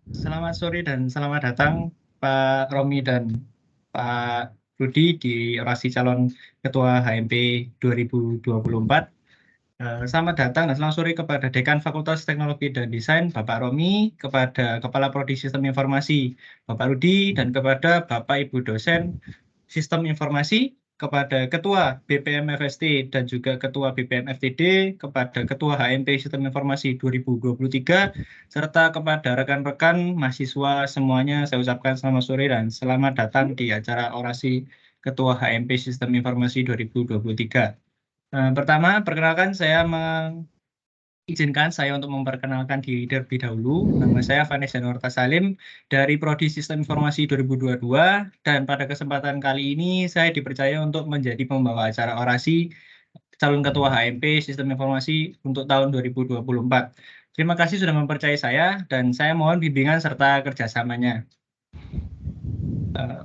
Selamat sore dan selamat datang Pak Romi dan Pak Rudi di orasi calon Ketua HMP 2024. Selamat datang dan selamat sore kepada Dekan Fakultas Teknologi dan Desain Bapak Romi, kepada Kepala Prodi Sistem Informasi Bapak Rudi, dan kepada Bapak Ibu dosen Sistem Informasi, kepada Ketua BPM FST dan juga Ketua BPM FTD, kepada Ketua HMP Sistem Informasi 2023, serta kepada rekan-rekan mahasiswa semuanya saya ucapkan selamat sore dan selamat datang di acara orasi Ketua HMP Sistem Informasi 2023. Pertama, perkenalkan saya izinkan saya untuk memperkenalkan diri terlebih dahulu. Nama saya Vanessa Nurta Salim dari Prodi Sistem Informasi 2022, dan pada kesempatan kali ini saya dipercaya untuk menjadi pembawa acara orasi calon ketua HMP Sistem Informasi untuk tahun 2024. Terima kasih sudah mempercayai saya dan saya mohon bimbingan serta kerjasamanya.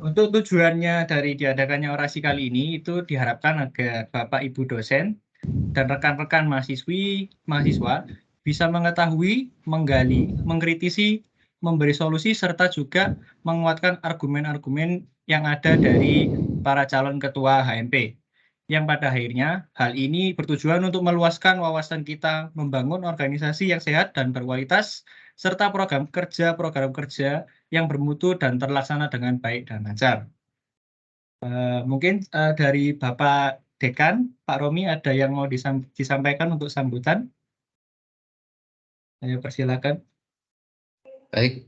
Untuk tujuannya dari diadakannya orasi kali ini itu diharapkan agar Bapak Ibu dosen dan rekan-rekan mahasiswa bisa mengetahui, menggali, mengkritisi, memberi solusi, serta juga menguatkan argumen-argumen yang ada dari para calon ketua HMP. Yang pada akhirnya hal ini bertujuan untuk meluaskan wawasan kita, membangun organisasi yang sehat dan berkualitas, serta program kerja yang bermutu dan terlaksana dengan baik dan lancar. Mungkin dari Bapak Dekan, Pak Romi, ada yang mau disampaikan untuk sambutan? Ayo persilakan. Baik,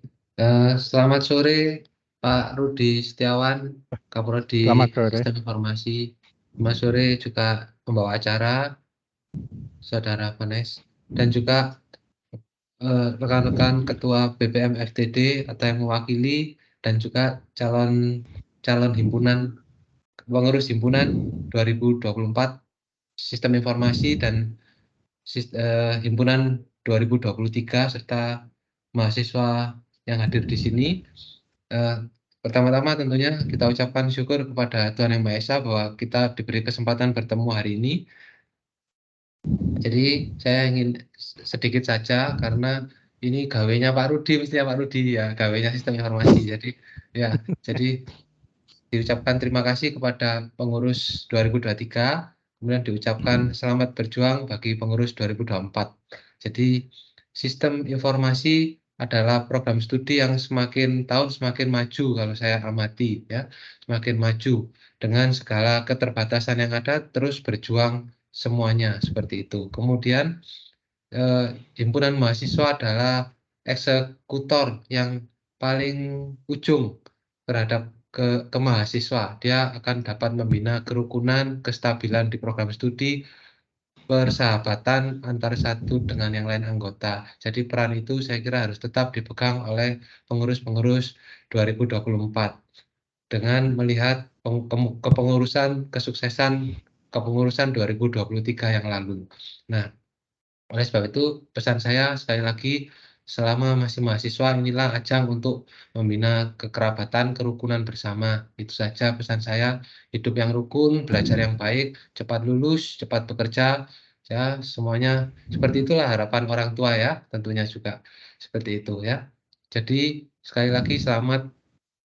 selamat sore Pak Rudi Setiawan, Kaprodi Selamat sore. Sistem Informasi. Selamat sore juga pembawa acara, Saudara Vanes, dan juga rekan-rekan Ketua BPM FTD atau yang mewakili, dan juga calon himpunan, pengurus himpunan 2024 Sistem Informasi dan himpunan 2023 serta mahasiswa yang hadir di sini. Pertama-tama tentunya kita ucapkan syukur kepada Tuhan Yang Maha Esa bahwa kita diberi kesempatan bertemu hari ini. Jadi saya ingin sedikit saja, karena ini gawenya Pak Rudi, mestinya Pak Rudi ya, gawenya Sistem Informasi. Jadi diucapkan terima kasih kepada pengurus 2023, kemudian diucapkan selamat berjuang bagi pengurus 2024. Jadi Sistem Informasi adalah program studi yang semakin tahun semakin maju, kalau saya amati ya, semakin maju dengan segala keterbatasan yang ada, terus berjuang semuanya seperti itu. Kemudian himpunan mahasiswa adalah eksekutor yang paling ujung terhadap ke mahasiswa. Dia akan dapat membina kerukunan, kestabilan di program studi, persahabatan antar satu dengan yang lain anggota. Jadi peran itu saya kira harus tetap dipegang oleh pengurus-pengurus 2024 dengan melihat kepengurusan kesuksesan kepengurusan 2023 yang lalu. Nah, oleh sebab itu pesan saya sekali lagi, selama masih mahasiswa inilah ajang untuk membina kekerabatan, kerukunan bersama. Itu saja pesan saya, hidup yang rukun, belajar yang baik, cepat lulus, cepat bekerja, ya semuanya seperti itulah harapan orang tua ya, tentunya juga seperti itu ya. Jadi sekali lagi selamat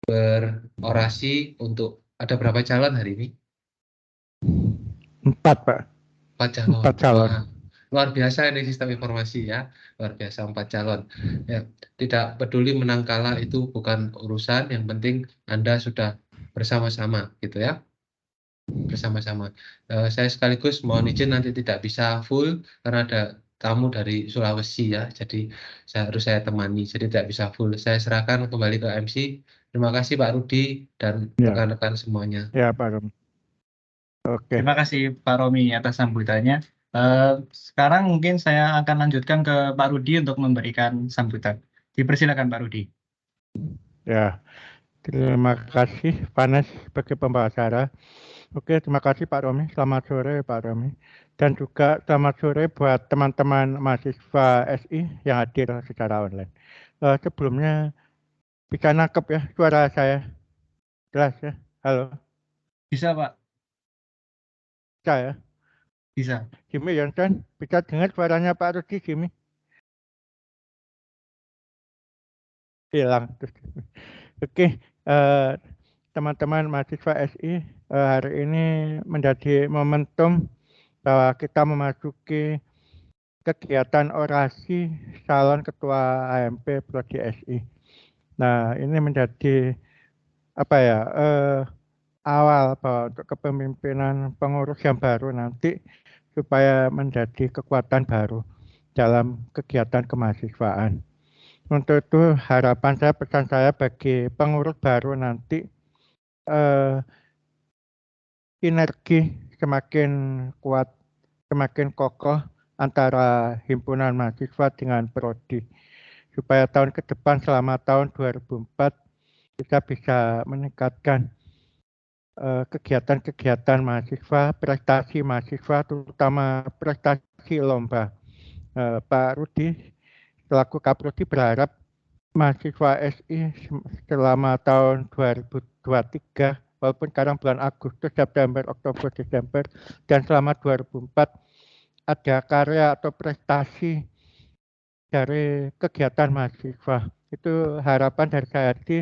berorasi. Untuk ada berapa calon hari ini? 4, Pak. 4 calon. 4 calon. Wah, luar biasa ini Sistem Informasi ya, luar biasa 4 calon. Ya, tidak peduli menang kalah itu bukan urusan, yang penting Anda sudah bersama-sama gitu ya, bersama-sama. Saya sekaligus mohon izin nanti tidak bisa full karena ada tamu dari Sulawesi ya, jadi saya temani, jadi tidak bisa full. Saya serahkan kembali ke MC. Terima kasih Pak Rudi dan rekan-rekan semuanya. Ya, Pak Romi. Oke. Terima kasih Pak Romi atas sambutannya. Sekarang mungkin saya akan lanjutkan ke Pak Rudi untuk memberikan sambutan. Dipersilakan Pak Rudi. Ya, terima kasih Vanes sebagai pembawa acara. Oke, terima kasih Pak Romi. Selamat sore Pak Romi. Dan juga selamat sore buat teman-teman mahasiswa SI yang hadir secara online. Sebelumnya bisa nangkep ya suara saya? Jelas ya? Halo? Bisa Pak? Bisa ya? Bisa. Jimmy Johnson, bisa dengar suaranya Pak Rudi, Jimmy? hilang. Oke, teman-teman mahasiswa SI, hari ini menjadi momentum bahwa kita memasuki kegiatan orasi calon ketua HMP Prodi SI. Nah, ini menjadi apa ya, awal bahwa untuk kepemimpinan pengurus yang baru nanti supaya menjadi kekuatan baru dalam kegiatan kemahasiswaan. Untuk itu harapan saya, pesan saya bagi pengurus baru nanti, sinergi semakin kuat, semakin kokoh antara himpunan mahasiswa dengan prodi, supaya tahun ke depan selama tahun 2004 kita bisa meningkatkan kegiatan-kegiatan mahasiswa, prestasi mahasiswa, terutama prestasi lomba. Pak Rudi selaku Kaprodi berharap mahasiswa SI selama tahun 2023, walaupun sekarang bulan Agustus, September, Oktober, Desember, dan selama 2004 ada karya atau prestasi dari kegiatan mahasiswa. Itu harapan dari saya di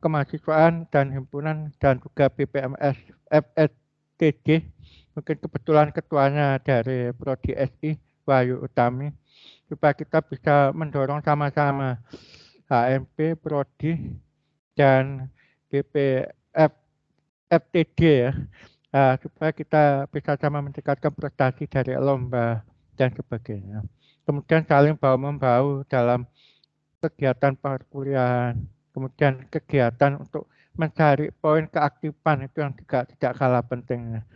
kemahasiswaan dan himpunan dan juga BPMS FSTJ. Mungkin kebetulan ketuanya dari Prodi SI, Wahyu Utami, supaya kita bisa mendorong sama-sama HMP, Prodi, dan BPF FTD ya, supaya kita bisa sama meningkatkan prestasi dari lomba dan sebagainya. Kemudian saling bahu-membahu dalam kegiatan perkuliahan, kemudian kegiatan untuk mencari poin keaktifan itu yang juga tidak kalah pentingnya.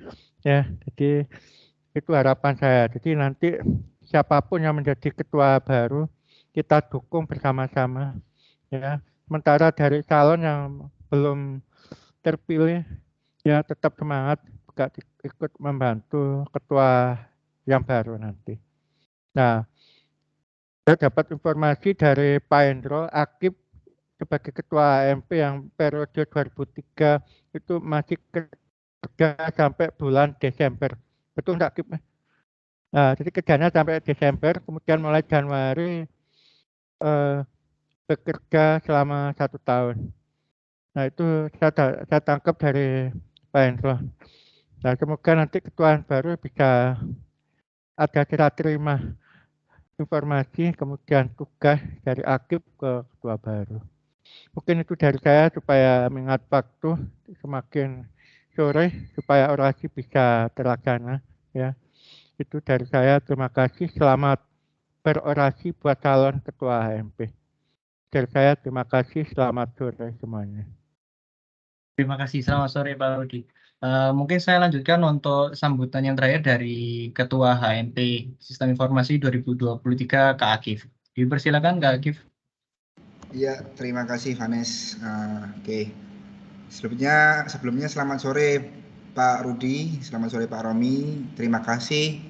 Ya, jadi itu harapan saya. Jadi nanti siapapun yang menjadi ketua baru kita dukung bersama-sama. Ya, sementara dari calon yang belum terpilih ya tetap semangat juga ikut membantu ketua yang baru nanti. Nah, saya dapat informasi dari Pak Hendro, Akif sebagai ketua HMP yang periode 2003 itu masih kerja sampai bulan Desember. Betul nggak, Akif? Nah, jadi kerjanya sampai Desember, kemudian mulai Januari bekerja selama 1 tahun. Nah, itu saya tangkap dari Pak Hendro. Nah, semoga nanti ketua baru bisa ada serah terima informasi, kemudian tugas dari Akif ke ketua baru. Mungkin itu dari saya supaya mengingat waktu semakin sore supaya orasi bisa terlaksana ya. Itu dari saya, terima kasih, selamat berorasi buat calon ketua HMP. Dari saya terima kasih, selamat sore semuanya. Terima kasih, selamat sore Pak Rudi. Mungkin saya lanjutkan untuk sambutan yang terakhir dari Ketua HMP Sistem Informasi 2023 Kak Akif. Dipersilakan Kak Akif. Iya, terima kasih Vanes. Oke. Sebelumnya selamat sore Pak Rudi, selamat sore Pak Romi. Terima kasih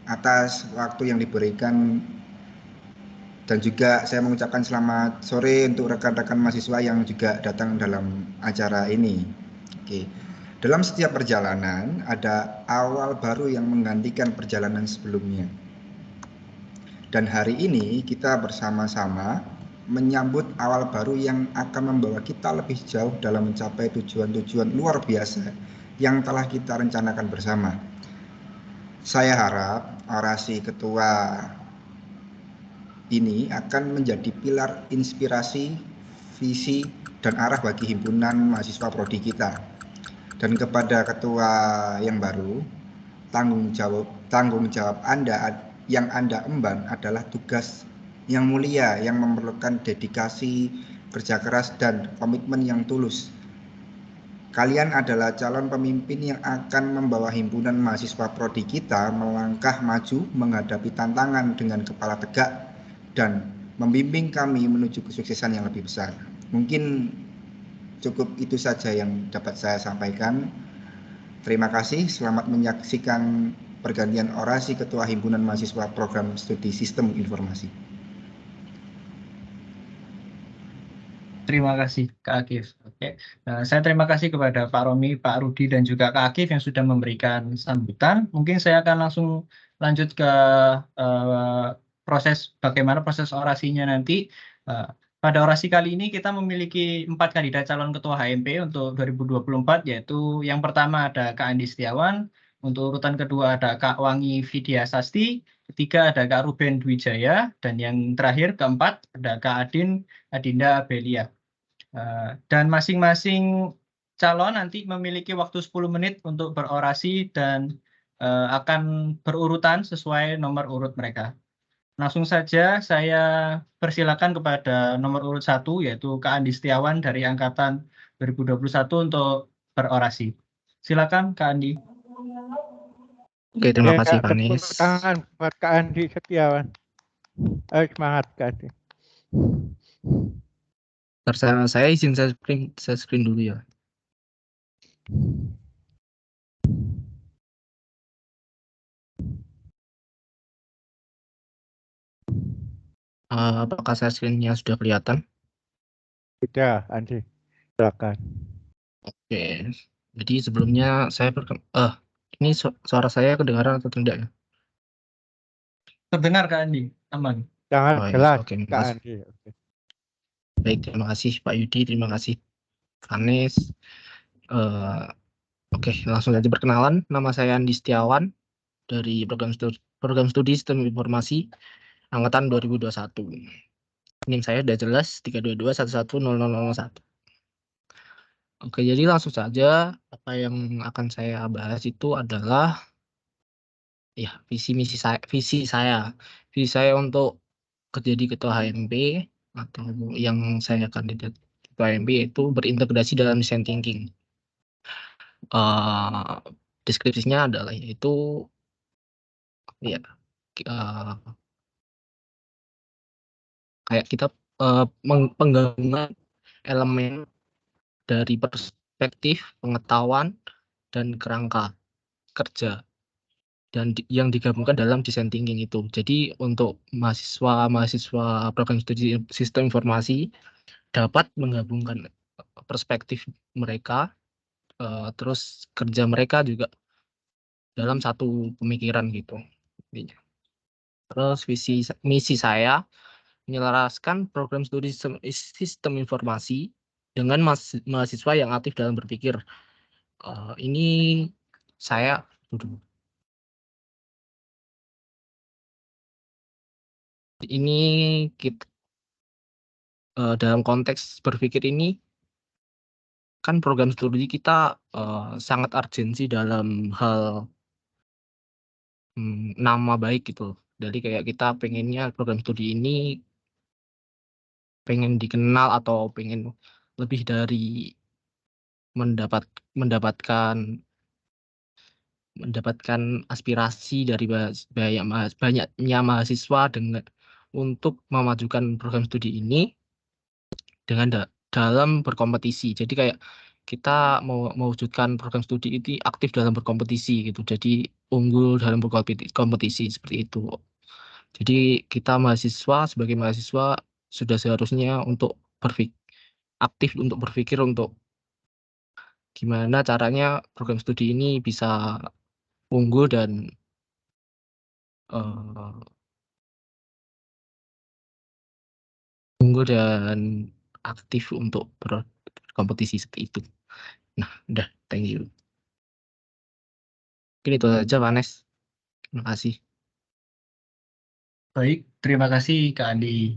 atas waktu yang diberikan dan juga saya mengucapkan selamat sore untuk rekan-rekan mahasiswa yang juga datang dalam acara ini. Oke. Dalam setiap perjalanan ada awal baru yang menggantikan perjalanan sebelumnya. Dan hari ini kita bersama-sama menyambut awal baru yang akan membawa kita lebih jauh dalam mencapai tujuan-tujuan luar biasa yang telah kita rencanakan bersama. Saya harap orasi ketua ini akan menjadi pilar inspirasi, visi, dan arah bagi himpunan mahasiswa prodi kita. Dan kepada ketua yang baru, tanggung jawab Anda yang Anda emban adalah tugas yang mulia yang memerlukan dedikasi, kerja keras, dan komitmen yang tulus. Kalian adalah calon pemimpin yang akan membawa himpunan mahasiswa prodi kita melangkah maju menghadapi tantangan dengan kepala tegak dan membimbing kami menuju kesuksesan yang lebih besar. Mungkin cukup itu saja yang dapat saya sampaikan. Terima kasih, selamat menyaksikan pergantian orasi Ketua Himpunan Mahasiswa Program Studi Sistem Informasi. Terima kasih Kak Akif. Oke. Saya terima kasih kepada Pak Romi, Pak Rudi, dan juga Kak Akif yang sudah memberikan sambutan. Mungkin saya akan langsung lanjut ke bagaimana proses orasinya nanti. Pada orasi kali ini kita memiliki 4 kandidat calon ketua HMP untuk 2024, yaitu yang pertama ada Kak Andi Setiawan, untuk urutan kedua ada Kak Wangi Vidya Sasti, ketiga ada Kak Ruben Dwijaya, dan yang terakhir keempat ada Kak Adinda Belia. Dan masing-masing calon nanti memiliki waktu 10 menit untuk berorasi dan akan berurutan sesuai nomor urut mereka. Langsung saja saya persilakan kepada nomor urut 1, yaitu Kak Andi Setiawan dari angkatan 2021 untuk berorasi. Silakan Kak Andi. Oke, terima Ya, kasih Kak, Pak tepuk Anies. tangan buat Kak Andi Setiawan. Ayo semangat Kak Andi. Saya izin saya screen dulu ya. Apakah saya screen-nya sudah kelihatan? Sudah, Andi. Silakan. Oke. Jadi sebelumnya saya ini suara saya kedengaran atau tidak ya? Terdengar Kak Andi, aman. Sangat Oh, ya. jelas Oke, Kak makasih. Andi. Oke. Baik, terima kasih Pak Yudi, terima kasih Pak Anies. Oke, langsung saja perkenalan. Nama saya Andi Setiawan dari program studi Sistem Informasi angkatan 2021. NIM saya sudah jelas 322110001. Oke, jadi langsung saja apa yang akan saya bahas itu adalah ya visi saya untuk jadi ketua HMP atau yang saya kandidat ketua HMP itu berintegrasi dalam design thinking. Deskripsinya adalah yaitu ya kayak kita penggabungan elemen dari perspektif, pengetahuan, dan kerangka kerja dan yang digabungkan dalam design thinking itu. Jadi untuk mahasiswa program studi sistem informasi dapat menggabungkan perspektif mereka, terus kerja mereka juga dalam satu pemikiran gitu. Terus misi saya menyelaraskan program studi sistem informasi dengan mahasiswa yang aktif dalam berpikir. Ini saya kita dalam konteks berpikir ini kan program studi kita sangat urgensi dalam hal nama baik gitu. Jadi kayak kita pengennya program studi ini pengen dikenal atau pengen lebih dari mendapatkan aspirasi dari banyaknya mahasiswa dengan untuk memajukan program studi ini dengan dalam berkompetisi. Jadi kayak kita mau mewujudkan program studi ini aktif dalam berkompetisi gitu. Jadi unggul dalam berkompetisi seperti itu. Jadi kita sebagai mahasiswa sudah seharusnya untuk aktif untuk berpikir untuk gimana caranya program studi ini bisa unggul dan aktif untuk berkompetisi seperti itu. Nah, udah, thank you. Mungkin itu saja, Pak Anes. Terima kasih. Baik, terima kasih Kak Andi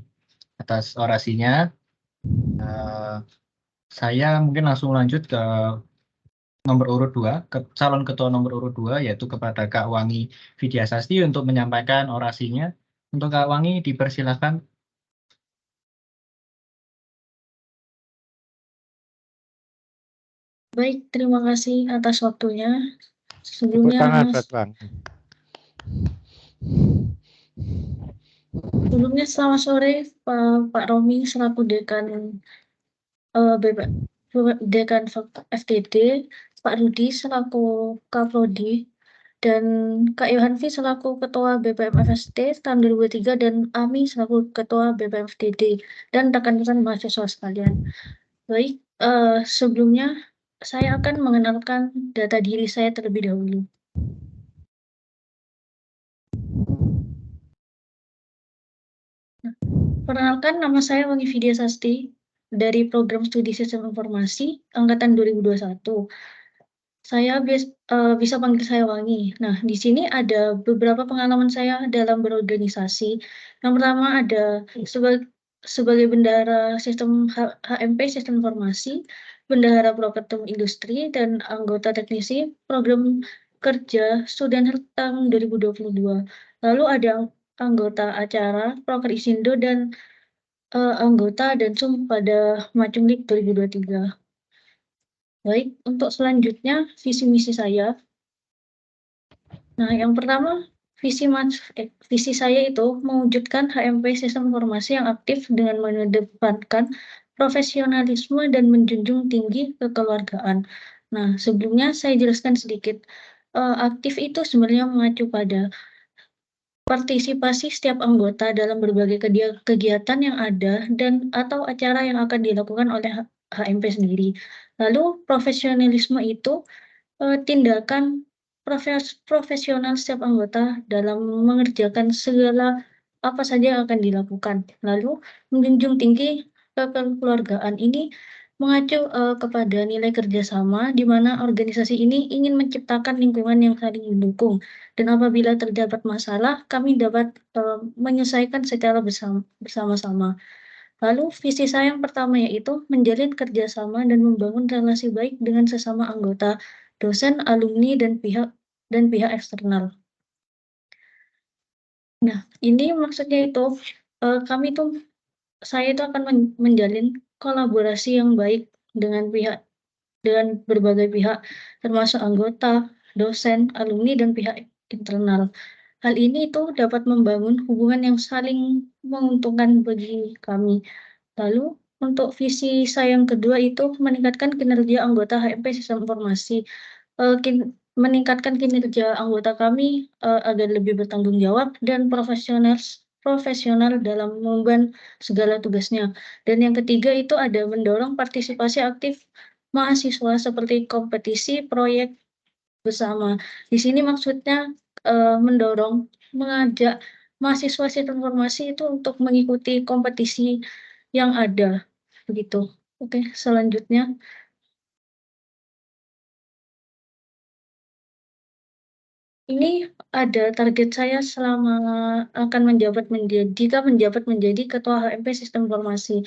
atas orasinya. Saya mungkin langsung lanjut ke nomor urut 2, ke calon ketua nomor urut 2, yaitu kepada Kak Wangi Vidya Sasti untuk menyampaikan orasinya. Untuk Kak Wangi, dipersilakan. Baik, terima kasih atas waktunya. Tepuk tangan buat Bang. Sebelumnya selamat sore Pak Romi selaku Dekan Dekan FTD, Pak Rudi selaku Kaprodi, dan Kak Yohanfi selaku Ketua BPM FST tahun 2003 dan Ami selaku Ketua BPM FTD dan rekan-rekan mahasiswa sekalian. Baik, sebelumnya saya akan mengenalkan data diri saya terlebih dahulu. Perkenalkan, nama saya Wangi Vidya Sasti dari Program Studi Sistem Informasi Angkatan 2021. Saya bisa panggil saya Wangi. Nah, di sini ada beberapa pengalaman saya dalam berorganisasi. Yang pertama ada sebagai bendahara sistem HMP, Sistem Informasi, bendahara Proketum Industri, dan anggota teknisi program kerja Studenher tahun 2022. Lalu ada anggota acara Proker Isindo dan anggota dan sum pada Macunglik 2023. Baik, untuk selanjutnya visi misi saya. Nah, yang pertama visi saya itu mewujudkan HMP Sistem Informasi yang aktif dengan mengedepankan profesionalisme dan menjunjung tinggi kekeluargaan. Nah, sebelumnya saya jelaskan sedikit. Aktif itu sebenarnya mengacu pada partisipasi setiap anggota dalam berbagai kegiatan yang ada dan atau acara yang akan dilakukan oleh HMP sendiri. Lalu profesionalisme itu tindakan profesional setiap anggota dalam mengerjakan segala apa saja yang akan dilakukan. Lalu menjunjung tinggi kekeluargaan ini mengacu kepada nilai kerjasama di mana organisasi ini ingin menciptakan lingkungan yang saling mendukung. Dan apabila terdapat masalah, kami dapat menyelesaikan secara bersama-sama. Lalu visi saya yang pertama yaitu menjalin kerjasama dan membangun relasi baik dengan sesama anggota, dosen, alumni, dan pihak eksternal. Nah, ini maksudnya itu saya itu akan menjalin kolaborasi yang baik dengan berbagai pihak, termasuk anggota, dosen, alumni, dan pihak internal. Hal ini itu dapat membangun hubungan yang saling menguntungkan bagi kami. Lalu, untuk visi saya yang kedua itu meningkatkan kinerja anggota HMP Sistem Informasi. Meningkatkan kinerja anggota kami agar lebih bertanggung jawab dan profesional dalam mengemban segala tugasnya. Dan yang ketiga itu ada mendorong partisipasi aktif mahasiswa seperti kompetisi, proyek bersama. Di sini maksudnya mengajak mahasiswa sistem informasi itu untuk mengikuti kompetisi yang ada, begitu. Oke, selanjutnya. Ini ada target saya selama akan menjabat menjadi Ketua HMP Sistem Informasi.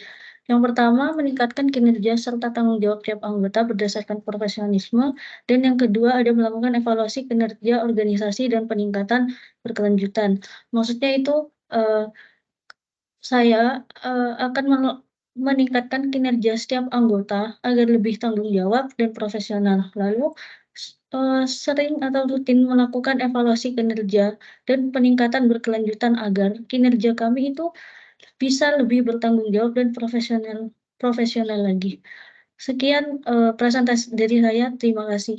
Yang pertama, meningkatkan kinerja serta tanggung jawab tiap anggota berdasarkan profesionalisme. Dan yang kedua, ada melakukan evaluasi kinerja organisasi dan peningkatan berkelanjutan. Maksudnya itu, saya akan meningkatkan kinerja setiap anggota agar lebih tanggung jawab dan profesional. Lalu, sering atau rutin melakukan evaluasi kinerja dan peningkatan berkelanjutan agar kinerja kami itu bisa lebih bertanggung jawab dan profesional lagi. Sekian presentasi dari saya. Terima kasih.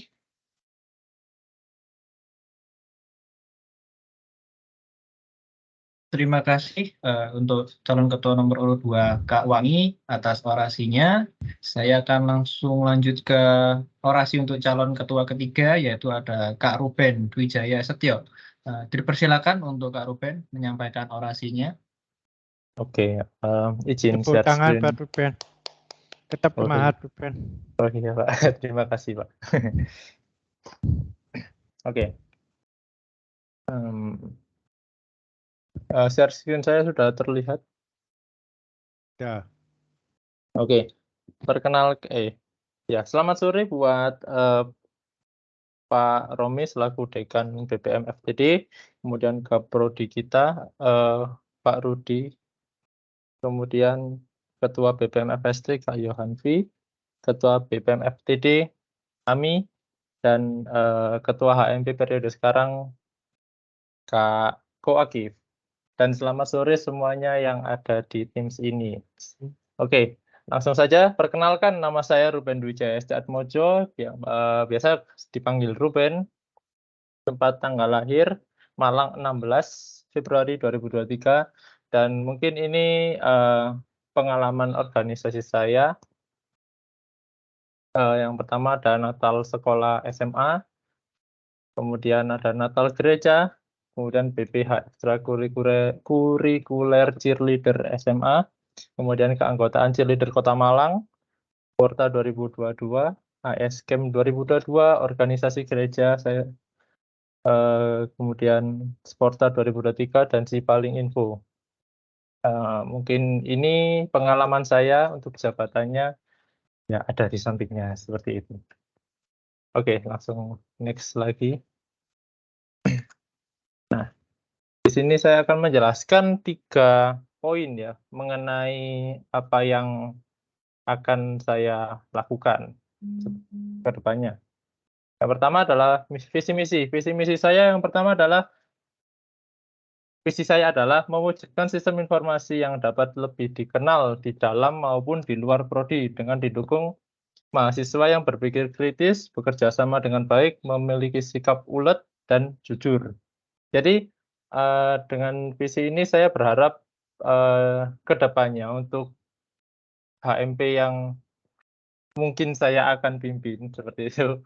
Terima kasih untuk calon ketua nomor urut 2 Kak Wangi atas orasinya. Saya akan langsung lanjut ke orasi untuk calon ketua ketiga, yaitu ada Kak Ruben Dwijaya Setio. Dipersilakan untuk Kak Ruben menyampaikan orasinya. Oke, izin Tepuk share tangan screen. Pak Ruben. Tetap semangat Ruben. Oh iya Pak, terima kasih Pak. Oke. Share screen saya sudah terlihat. Ya. Oke, ya selamat sore buat Pak Romi selaku Dekan BPM FTD, kemudian Kaprodi kita Pak Rudi, kemudian Ketua BPM FST Kak Yohanvi, Ketua BPM FTD Ami, dan Ketua HMP periode sekarang Kak Koakif. Dan selamat sore semuanya yang ada di Teams ini. Oke, langsung saja perkenalkan, nama saya Ruben Dwijaya Setiatmojo, biasa dipanggil Ruben, tempat tanggal lahir Malang 16 Februari 2023, dan mungkin ini pengalaman organisasi saya. Yang pertama ada Natal sekolah SMA, kemudian ada Natal gereja, kemudian BPH Ekstrakurikuler Cheerleader SMA, kemudian keanggotaan Cheerleader Kota Malang, Porta 2022, ASKM 2022, organisasi gereja saya, kemudian Sporta 2023 dan Sipaling Info. Mungkin ini pengalaman saya untuk jabatannya ya ada di sampingnya seperti itu. Oke, langsung next lagi. Nah, di sini saya akan menjelaskan 3 poin ya mengenai apa yang akan saya lakukan ke depannya. Yang pertama adalah visi misi. Visi misi saya yang pertama adalah visi saya adalah mewujudkan sistem informasi yang dapat lebih dikenal di dalam maupun di luar prodi dengan didukung mahasiswa yang berpikir kritis, bekerja sama dengan baik, memiliki sikap ulet dan jujur. Jadi dengan visi ini saya berharap ke depannya untuk HMP yang mungkin saya akan pimpin seperti itu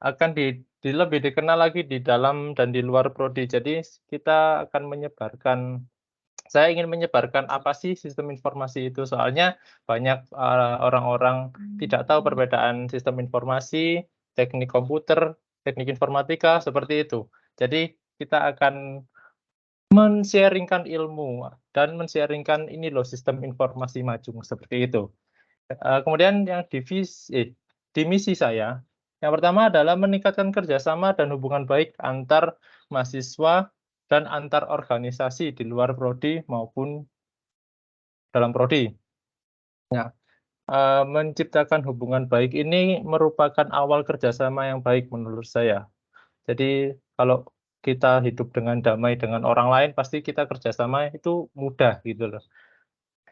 akan lebih dikenal lagi di dalam dan di luar prodi. Jadi kita akan saya ingin menyebarkan apa sih sistem informasi itu, soalnya banyak orang-orang tidak tahu perbedaan sistem informasi, teknik komputer, teknik informatika, seperti itu. Jadi kita akan men-sharingkan ilmu dan men-sharingkan ini loh sistem informasi Majung, seperti itu. Kemudian yang di misi saya, yang pertama adalah meningkatkan kerjasama dan hubungan baik antar mahasiswa dan antar organisasi di luar prodi maupun dalam prodi. Nah, menciptakan hubungan baik ini merupakan awal kerjasama yang baik menurut saya. Jadi kalau kita hidup dengan damai dengan orang lain, pasti kita kerjasama itu mudah gitu loh.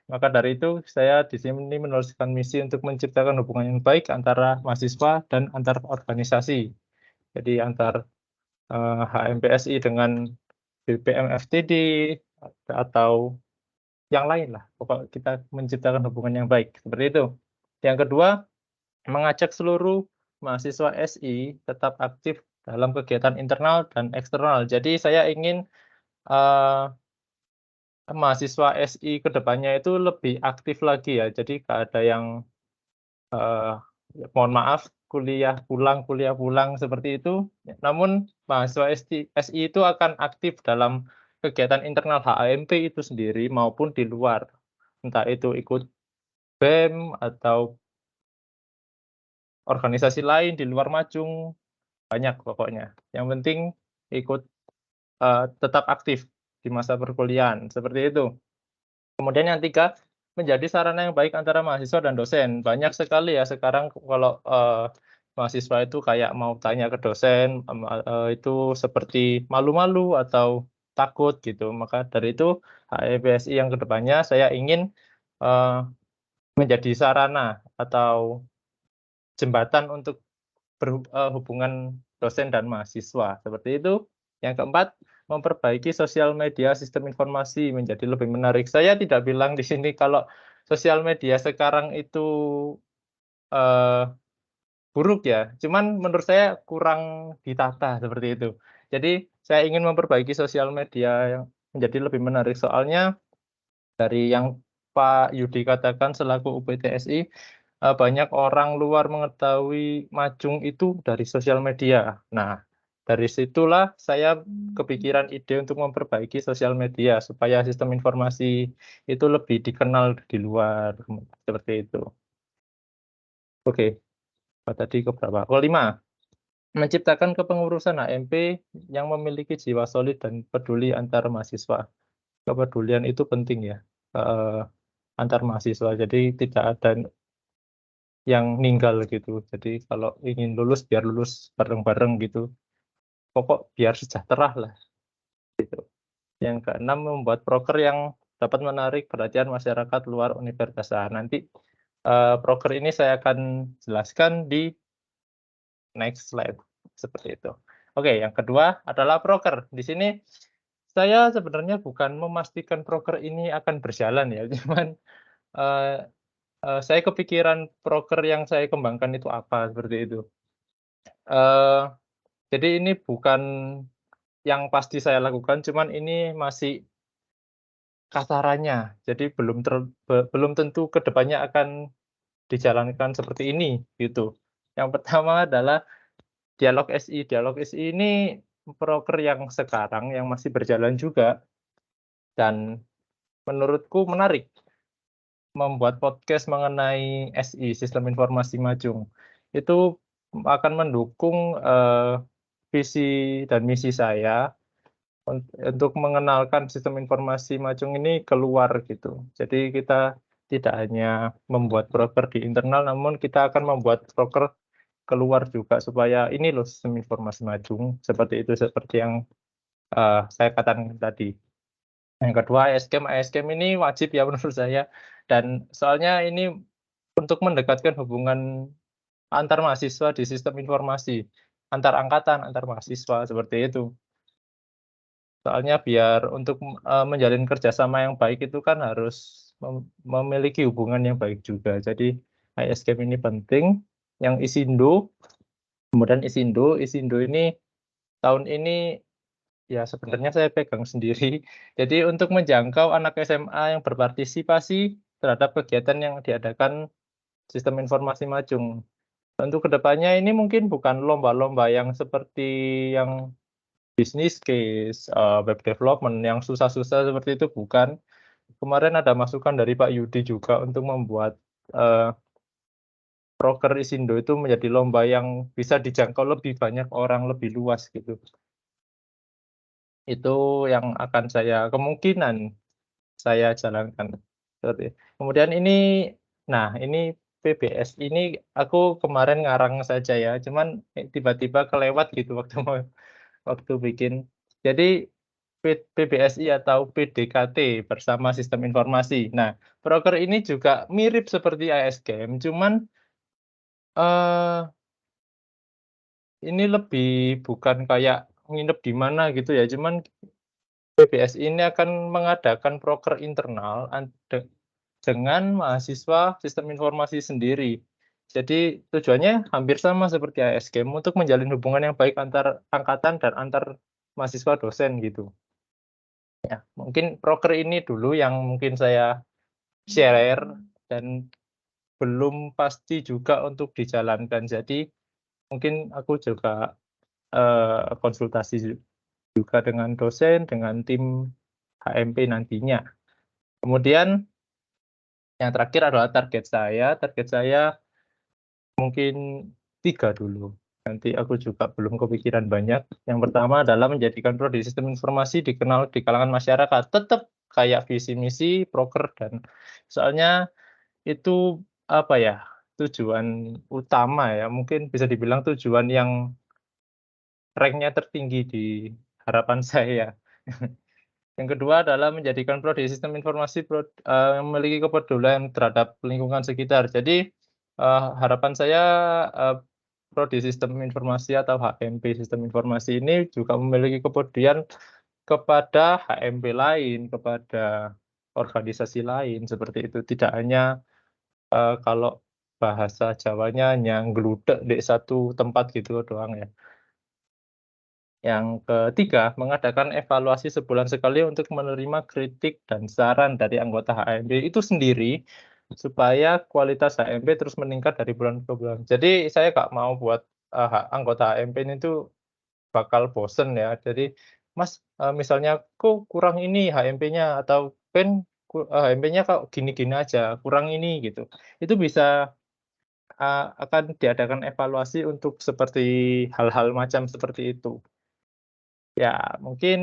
Maka dari itu saya di sini menuliskan misi untuk menciptakan hubungan yang baik antara mahasiswa dan antar organisasi. Jadi antar HMPSI dengan BPM FTD atau yang lain lah. Pokoknya kita menciptakan hubungan yang baik. Seperti itu. Yang kedua, mengajak seluruh mahasiswa SI tetap aktif dalam kegiatan internal dan eksternal. Jadi saya ingin mahasiswa SI ke depannya itu lebih aktif lagi ya. Jadi nggak ada yang mohon maaf kuliah pulang seperti itu. Namun mahasiswa SI itu akan aktif dalam kegiatan internal HMP itu sendiri maupun di luar. Entah itu ikut BEM atau organisasi lain di luar Majung, banyak pokoknya. Yang penting ikut tetap aktif di masa perkuliahan, seperti itu. Kemudian yang 3, menjadi sarana yang baik antara mahasiswa dan dosen. Banyak sekali ya sekarang kalau mahasiswa itu kayak mau tanya ke dosen, itu seperti malu-malu atau takut gitu. Maka dari itu HMPSI yang kedepannya saya ingin menjadi sarana atau jembatan untuk hubungan dosen dan mahasiswa. Seperti itu. Yang keempat, memperbaiki sosial media sistem informasi menjadi lebih menarik. Saya tidak bilang di sini kalau sosial media sekarang itu buruk ya. Cuman menurut saya kurang ditata seperti itu. Jadi saya ingin memperbaiki sosial media yang menjadi lebih menarik. Soalnya dari yang Pak Yudi katakan selaku UPTSI, banyak orang luar mengetahui Majung itu dari sosial media. Nah, dari situlah saya kepikiran ide untuk memperbaiki sosial media supaya sistem informasi itu lebih dikenal di luar, seperti itu. Oke, tadi ke berapa? Kelima, menciptakan kepengurusan HMP yang memiliki jiwa solid dan peduli antar mahasiswa. Kepedulian itu penting ya, antar mahasiswa. Jadi tidak ada yang ninggal gitu. Jadi kalau ingin lulus biar lulus bareng-bareng gitu. Pokok biar sejahtera lah. Gitu. Yang keenam, membuat proker yang dapat menarik perhatian masyarakat luar universitas. Nanti proker ini saya akan jelaskan di next slide seperti itu. Oke, yang kedua adalah proker. Di sini saya sebenarnya bukan memastikan proker ini akan berjalan ya, cuman saya kepikiran proker yang saya kembangkan itu apa seperti itu. Jadi ini bukan yang pasti saya lakukan, cuman ini masih kasarannya. Jadi belum tentu ke depannya akan dijalankan seperti ini, gitu. Yang pertama adalah Dialog SI. Dialog SI ini broker yang sekarang yang masih berjalan juga, dan menurutku menarik membuat podcast mengenai SI, Sistem Informasi Majung. Itu akan mendukung visi dan misi saya untuk mengenalkan sistem informasi Majung ini keluar gitu. Jadi kita tidak hanya membuat broker di internal, namun kita akan membuat broker keluar juga supaya ini loh sistem informasi Majung, seperti itu, seperti yang saya katakan tadi. Yang kedua, ASCAM ini wajib ya menurut saya, dan soalnya ini untuk mendekatkan hubungan antar mahasiswa di sistem informasi, antar angkatan, antar mahasiswa, seperti itu. Soalnya biar untuk menjalin kerjasama yang baik itu kan harus memiliki hubungan yang baik juga. Jadi ASCAM ini penting. Yang ISINDO, kemudian ISINDO ini tahun ini ya sebenarnya saya pegang sendiri. Jadi untuk menjangkau anak SMA yang berpartisipasi terhadap kegiatan yang diadakan sistem informasi Majung. Untuk kedepannya ini mungkin bukan lomba-lomba yang seperti yang business case, web development yang susah-susah seperti itu, bukan. Kemarin ada masukan dari Pak Yudi juga untuk membuat broker ISINDO itu menjadi lomba yang bisa dijangkau lebih banyak orang, lebih luas gitu. Itu yang akan kemungkinan saya jalankan. Kemudian ini, nah ini PBS ini aku kemarin ngarang saja ya, cuman tiba-tiba kelewat gitu waktu bikin. Jadi PBSI atau PDKT bersama sistem informasi. Nah, broker ini juga mirip seperti ASCAM, cuman ini lebih bukan kayak nginep di mana gitu ya, cuman PBSI ini akan mengadakan proker internal dengan mahasiswa sistem informasi sendiri. Jadi tujuannya hampir sama seperti ASCAM untuk menjalin hubungan yang baik antar angkatan dan antar mahasiswa dosen gitu. Ya, mungkin proker ini dulu yang mungkin saya share dan belum pasti juga untuk dijalankan. Jadi mungkin aku juga konsultasi juga dengan dosen, dengan tim HMP nantinya. Kemudian yang terakhir adalah target saya. Target saya mungkin 3 dulu. Nanti aku juga belum kepikiran banyak. Yang pertama adalah menjadikan prodi sistem informasi dikenal di kalangan masyarakat. Tetap kayak visi misi broker, dan soalnya itu apa ya, tujuan utama ya, mungkin bisa dibilang tujuan yang ranknya tertinggi di harapan saya. Yang kedua adalah menjadikan prodi sistem informasi yang memiliki kepedulian terhadap lingkungan sekitar. Jadi harapan saya prodi sistem informasi atau HMP sistem informasi ini juga memiliki kepedulian kepada HMP lain, kepada organisasi lain, seperti itu. Tidak hanya kalau bahasa Jawanya hanya ngeludek di satu tempat gitu doang ya. Yang ketiga, mengadakan evaluasi sebulan sekali untuk menerima kritik dan saran dari anggota HMP itu sendiri, supaya kualitas HMP terus meningkat dari bulan ke bulan. Jadi saya nggak mau buat anggota HMP ini tuh bakal bosen ya. Jadi, Mas, misalnya kok kurang ini HMP-nya, atau HMP-nya kok gini-gini aja, kurang ini gitu. Itu bisa akan diadakan evaluasi untuk seperti hal-hal macam seperti itu. Ya, mungkin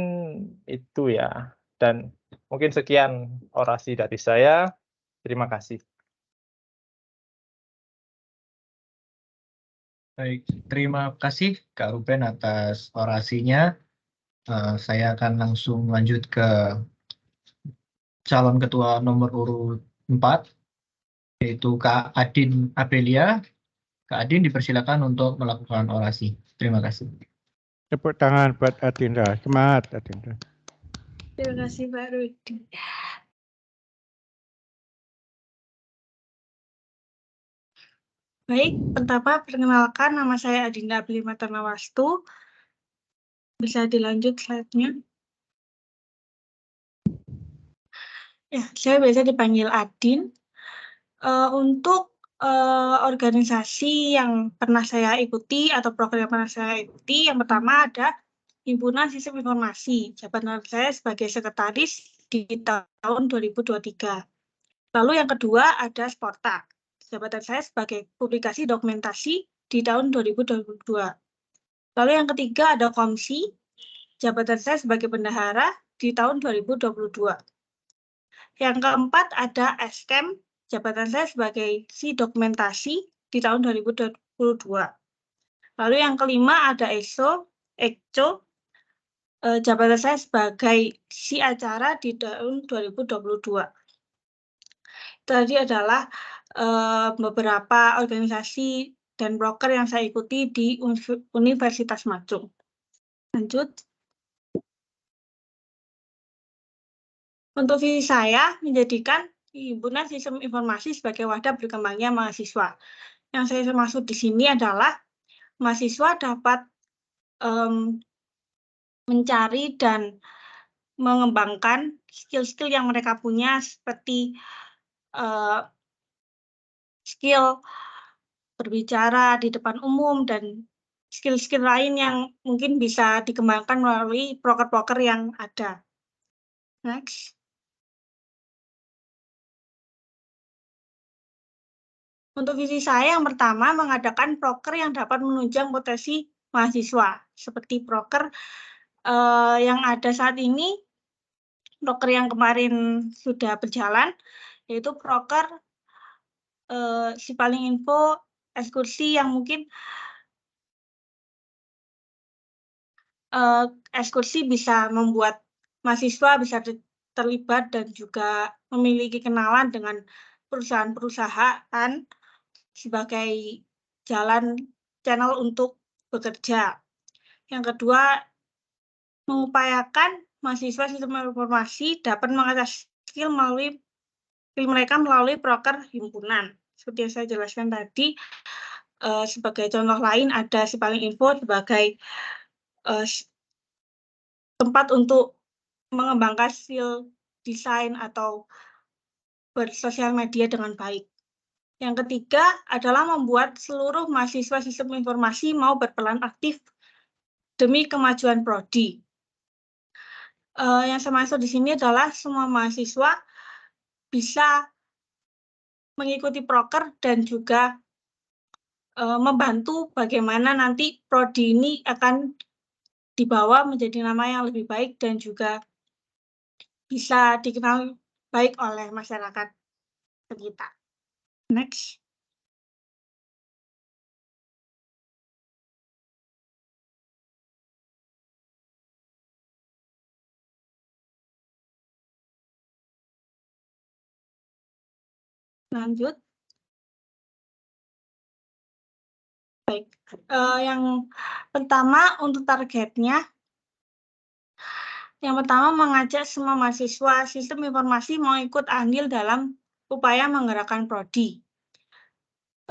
itu ya. Dan mungkin sekian orasi dari saya. Terima kasih. Baik, terima kasih Kak Ruben atas orasinya. Saya akan langsung lanjut ke calon ketua nomor urut 4, yaitu Kak Adin Abelia. Kak Adin dipersilakan untuk melakukan orasi. Terima kasih. Tepuk tangan buat Adinda. Semangat Adinda. Terima kasih Pak Rudi. Baik, pertama perkenalkan nama saya Adinda Abelia Matarnawastu. Bisa dilanjut slide-nya. Ya, saya biasa dipanggil Adin. Untuk organisasi yang pernah saya ikuti atau program yang pernah saya ikuti, yang pertama ada Himpunan Sistem Informasi. Jabatan saya sebagai sekretaris di tahun 2023. Lalu yang kedua ada Sporta. Jabatan saya sebagai publikasi dokumentasi di tahun 2022. Lalu yang ketiga ada Komsi. Jabatan saya sebagai bendahara di tahun 2022. Yang keempat ada Eskem. Jabatan saya sebagai si dokumentasi di tahun 2022. Lalu yang kelima ada EXO. Jabatan saya sebagai si acara di tahun 2022. Tadi adalah beberapa organisasi dan broker yang saya ikuti di Universitas Macung. Lanjut. Untuk visi saya menjadikan Himpunan Sistem Informasi sebagai wadah berkembangnya mahasiswa. Yang saya maksud di sini adalah mahasiswa dapat mencari dan mengembangkan skill-skill yang mereka punya seperti skill berbicara di depan umum dan skill-skill lain yang mungkin bisa dikembangkan melalui proker-proker yang ada. Next. Untuk visi saya yang pertama mengadakan proker yang dapat menunjang potensi mahasiswa seperti proker yang ada saat ini, proker yang kemarin sudah berjalan, yaitu proker Sipaling Info ekskursi yang mungkin ekskursi bisa membuat mahasiswa bisa terlibat dan juga memiliki kenalan dengan perusahaan-perusahaan sebagai channel untuk bekerja. Yang kedua, mengupayakan mahasiswa sistem informasi dapat mengasah skill mereka melalui proker himpunan. Seperti yang saya jelaskan tadi, sebagai contoh lain ada Sipaling Info sebagai tempat untuk mengembangkan skill desain atau bersosial media dengan baik. Yang ketiga adalah membuat seluruh mahasiswa sistem informasi mau berperan aktif demi kemajuan prodi. Yang saya maksud di sini adalah semua mahasiswa bisa mengikuti proker dan juga membantu bagaimana nanti prodi ini akan dibawa menjadi nama yang lebih baik dan juga bisa dikenal baik oleh masyarakat sekitar. Next. Lanjut. Baik. Yang pertama untuk targetnya, yang pertama mengajak semua mahasiswa sistem informasi mau ikut andil dalam upaya menggerakkan prodi.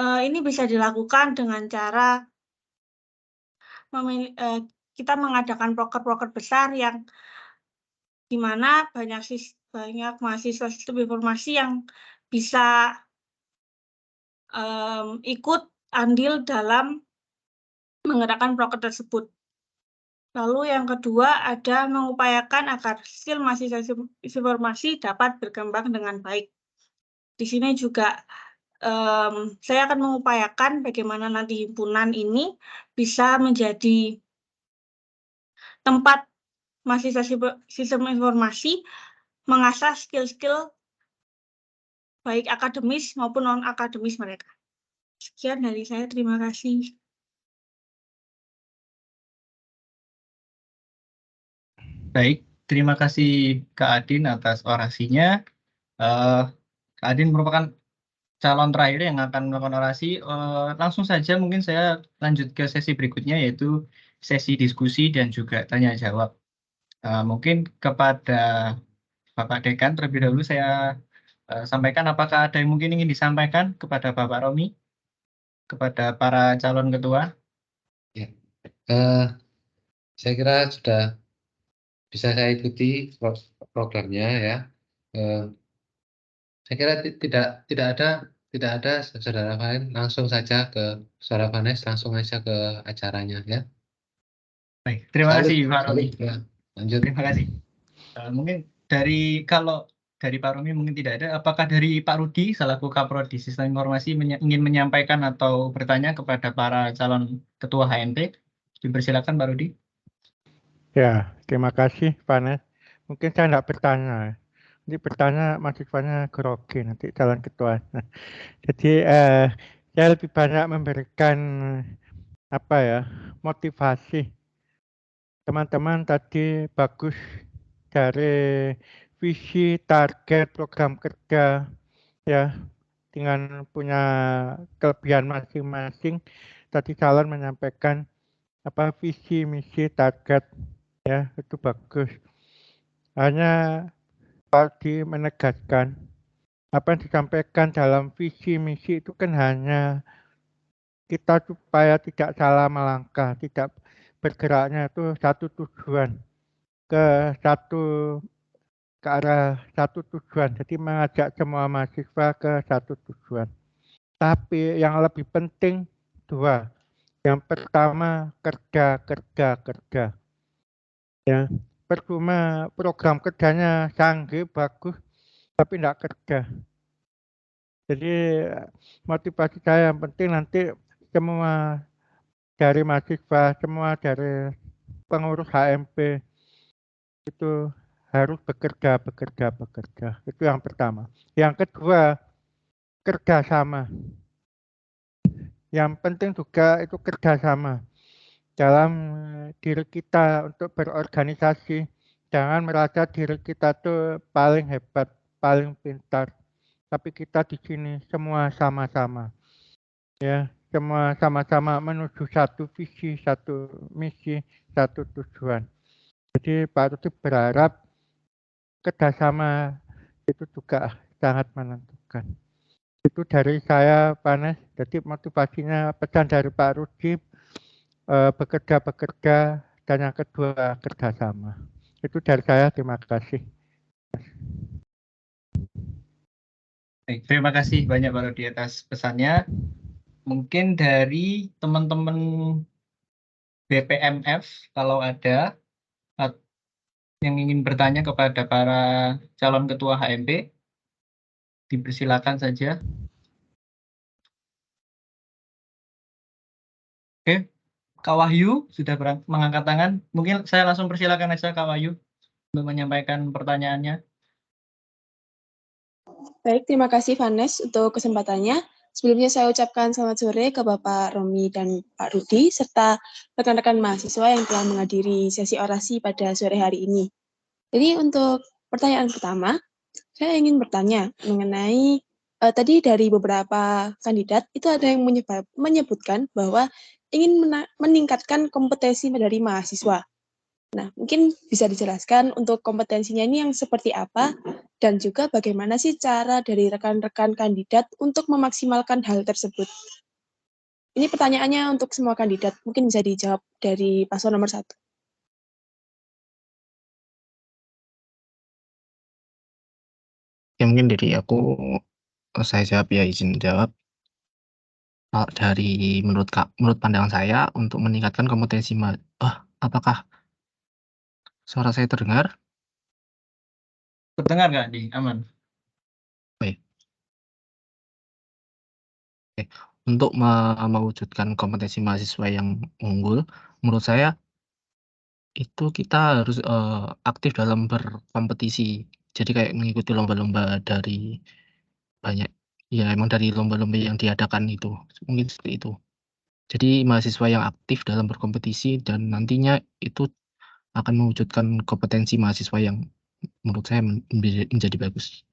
Ini bisa dilakukan dengan cara kita mengadakan proker-proker besar yang di mana banyak mahasiswa sistem informasi yang bisa ikut andil dalam menggerakkan proker tersebut. Lalu yang kedua ada mengupayakan agar skill mahasiswa informasi dapat berkembang dengan baik. Di sini juga saya akan mengupayakan bagaimana nanti himpunan ini bisa menjadi tempat mahasiswa sistem informasi mengasah skill-skill baik akademis maupun non-akademis mereka. Sekian dari saya, terima kasih. Baik, terima kasih Kak Adin atas orasinya. Kak Adin merupakan calon terakhir yang akan melakukan orasi. Langsung saja mungkin saya lanjut ke sesi berikutnya, yaitu sesi diskusi dan juga tanya jawab. Mungkin kepada Bapak Dekan terlebih dahulu saya sampaikan, apakah ada yang mungkin ingin disampaikan kepada Bapak Romi, kepada para calon ketua? Ya. Saya kira sudah bisa saya ikuti programnya ya. Saya kira tidak ada saudara lain, langsung saja ke saudara Vanes, langsung aja ke acaranya ya. Baik, terima Salut, kasih Pak Romi. salut, ya. Lanjut. Terima kasih. Mungkin kalau dari Pak Romi mungkin tidak ada. Apakah dari Pak Rudi selaku Kaprodi Sistem Informasi ingin menyampaikan atau bertanya kepada para calon ketua HMP? Dipersilakan Pak Rudi. Ya, terima kasih Vanes. Mungkin saya tidak bertanya. Nanti bertanya mahasiswanya grogi nanti calon ketua. Jadi saya lebih banyak memberikan apa ya, motivasi. Teman-teman tadi bagus dari visi, target, program kerja ya, dengan punya kelebihan masing-masing. Tadi calon menyampaikan apa visi, misi, target ya, itu bagus. Hanya tadi menegaskan apa yang disampaikan dalam visi misi itu kan hanya kita supaya tidak salah melangkah, tidak bergeraknya itu satu tujuan ke arah satu tujuan. Jadi mengajak semua mahasiswa ke satu tujuan. Tapi yang lebih penting dua. Yang pertama kerja. Ya, percuma program kerjanya canggih bagus tapi tidak kerja. Jadi motivasi saya yang penting nanti semua dari mahasiswa, semua dari pengurus HMP itu harus bekerja. Itu yang pertama. Yang kedua, kerjasama. Yang penting juga itu kerjasama dalam diri kita untuk berorganisasi. Jangan merasa diri kita tuh paling hebat, paling pintar. Tapi kita di sini semua sama-sama. Ya, semua sama-sama menuju satu visi, satu misi, satu tujuan. Jadi Pak Rudi berharap kerjasama itu juga sangat menentukan. Itu dari saya Vanes. Jadi motivasinya pesan dari Pak Rudi bekerja dan yang kedua kerjasama. Itu dari saya, terima kasih. Baik, terima kasih banyak Pak Rudi atas pesannya. Mungkin dari teman-teman BPMF kalau ada yang ingin bertanya kepada para calon ketua HMP, dipersilakan saja. Oke, Kak Wahyu sudah mengangkat tangan. Mungkin saya langsung persilakan aja Kak Wahyu untuk menyampaikan pertanyaannya. Baik, terima kasih Vanes untuk kesempatannya. Sebelumnya saya ucapkan selamat sore ke Bapak Romi dan Pak Rudi, serta rekan-rekan mahasiswa yang telah menghadiri sesi orasi pada sore hari ini. Jadi untuk pertanyaan pertama, saya ingin bertanya mengenai tadi dari beberapa kandidat itu ada yang menyebutkan bahwa ingin meningkatkan kompetensi dari mahasiswa. Nah, mungkin bisa dijelaskan untuk kompetensinya ini yang seperti apa, dan juga bagaimana sih cara dari rekan-rekan kandidat untuk memaksimalkan hal tersebut. Ini pertanyaannya untuk semua kandidat, mungkin bisa dijawab dari paslon nomor 1. Ya mungkin dari aku, saya jawab ya, izin jawab. Dari menurut pandangan saya untuk meningkatkan kompetensi apakah suara saya terdengar? Terdengar nggak nih? Aman. Baik. Oke. Untuk mewujudkan kompetensi mahasiswa yang unggul, menurut saya itu kita harus aktif dalam berkompetisi. Jadi kayak mengikuti lomba-lomba dari banyak, ya emang dari lomba-lomba yang diadakan itu, mungkin seperti itu. Jadi mahasiswa yang aktif dalam berkompetisi dan nantinya itu akan mewujudkan kompetensi mahasiswa yang menurut saya menjadi bagus.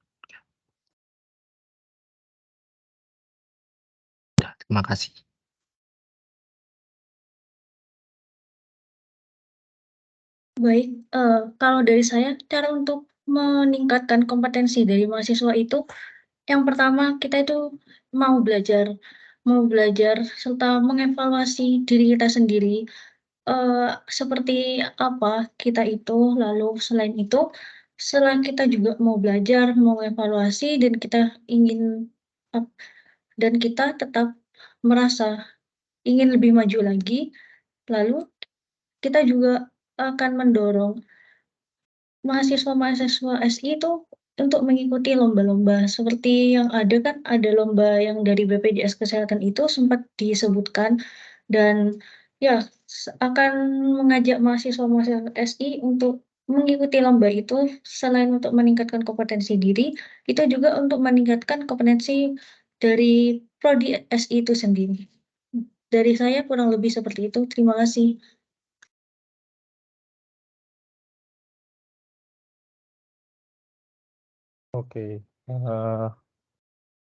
Ya, terima kasih. Baik, kalau dari saya, cara untuk meningkatkan kompetensi dari mahasiswa itu, yang pertama kita itu mau belajar serta mengevaluasi diri kita sendiri seperti apa kita itu, lalu selain itu, setelah kita juga mau belajar, mau evaluasi, dan kita ingin dan kita tetap merasa ingin lebih maju lagi, lalu kita juga akan mendorong mahasiswa-mahasiswa SI itu untuk mengikuti lomba-lomba seperti yang ada kan, ada lomba yang dari BPJS Kesehatan itu sempat disebutkan, dan ya akan mengajak mahasiswa-mahasiswa SI untuk mengikuti lomba itu selain untuk meningkatkan kompetensi diri, itu juga untuk meningkatkan kompetensi dari prodi SI itu sendiri. Dari saya kurang lebih seperti itu. Terima kasih. Oke,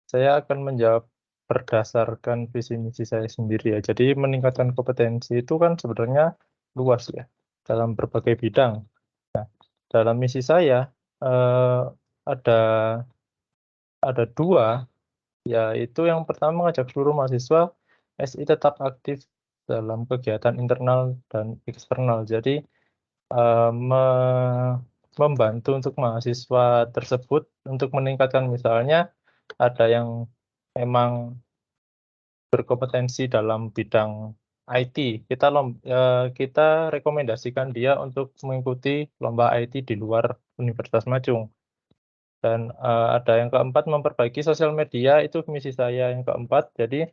saya akan menjawab berdasarkan visi misi saya sendiri ya. Jadi meningkatkan kompetensi itu kan sebenarnya luas ya dalam berbagai bidang. Nah, dalam misi saya ada dua, yaitu yang pertama mengajak seluruh mahasiswa SI tetap aktif dalam kegiatan internal dan eksternal. Jadi membantu untuk mahasiswa tersebut untuk meningkatkan, misalnya ada yang memang berkompetensi dalam bidang IT, kita rekomendasikan dia untuk mengikuti lomba IT di luar Universitas Majung. Dan ada yang keempat, memperbaiki sosial media, itu misi saya yang keempat. Jadi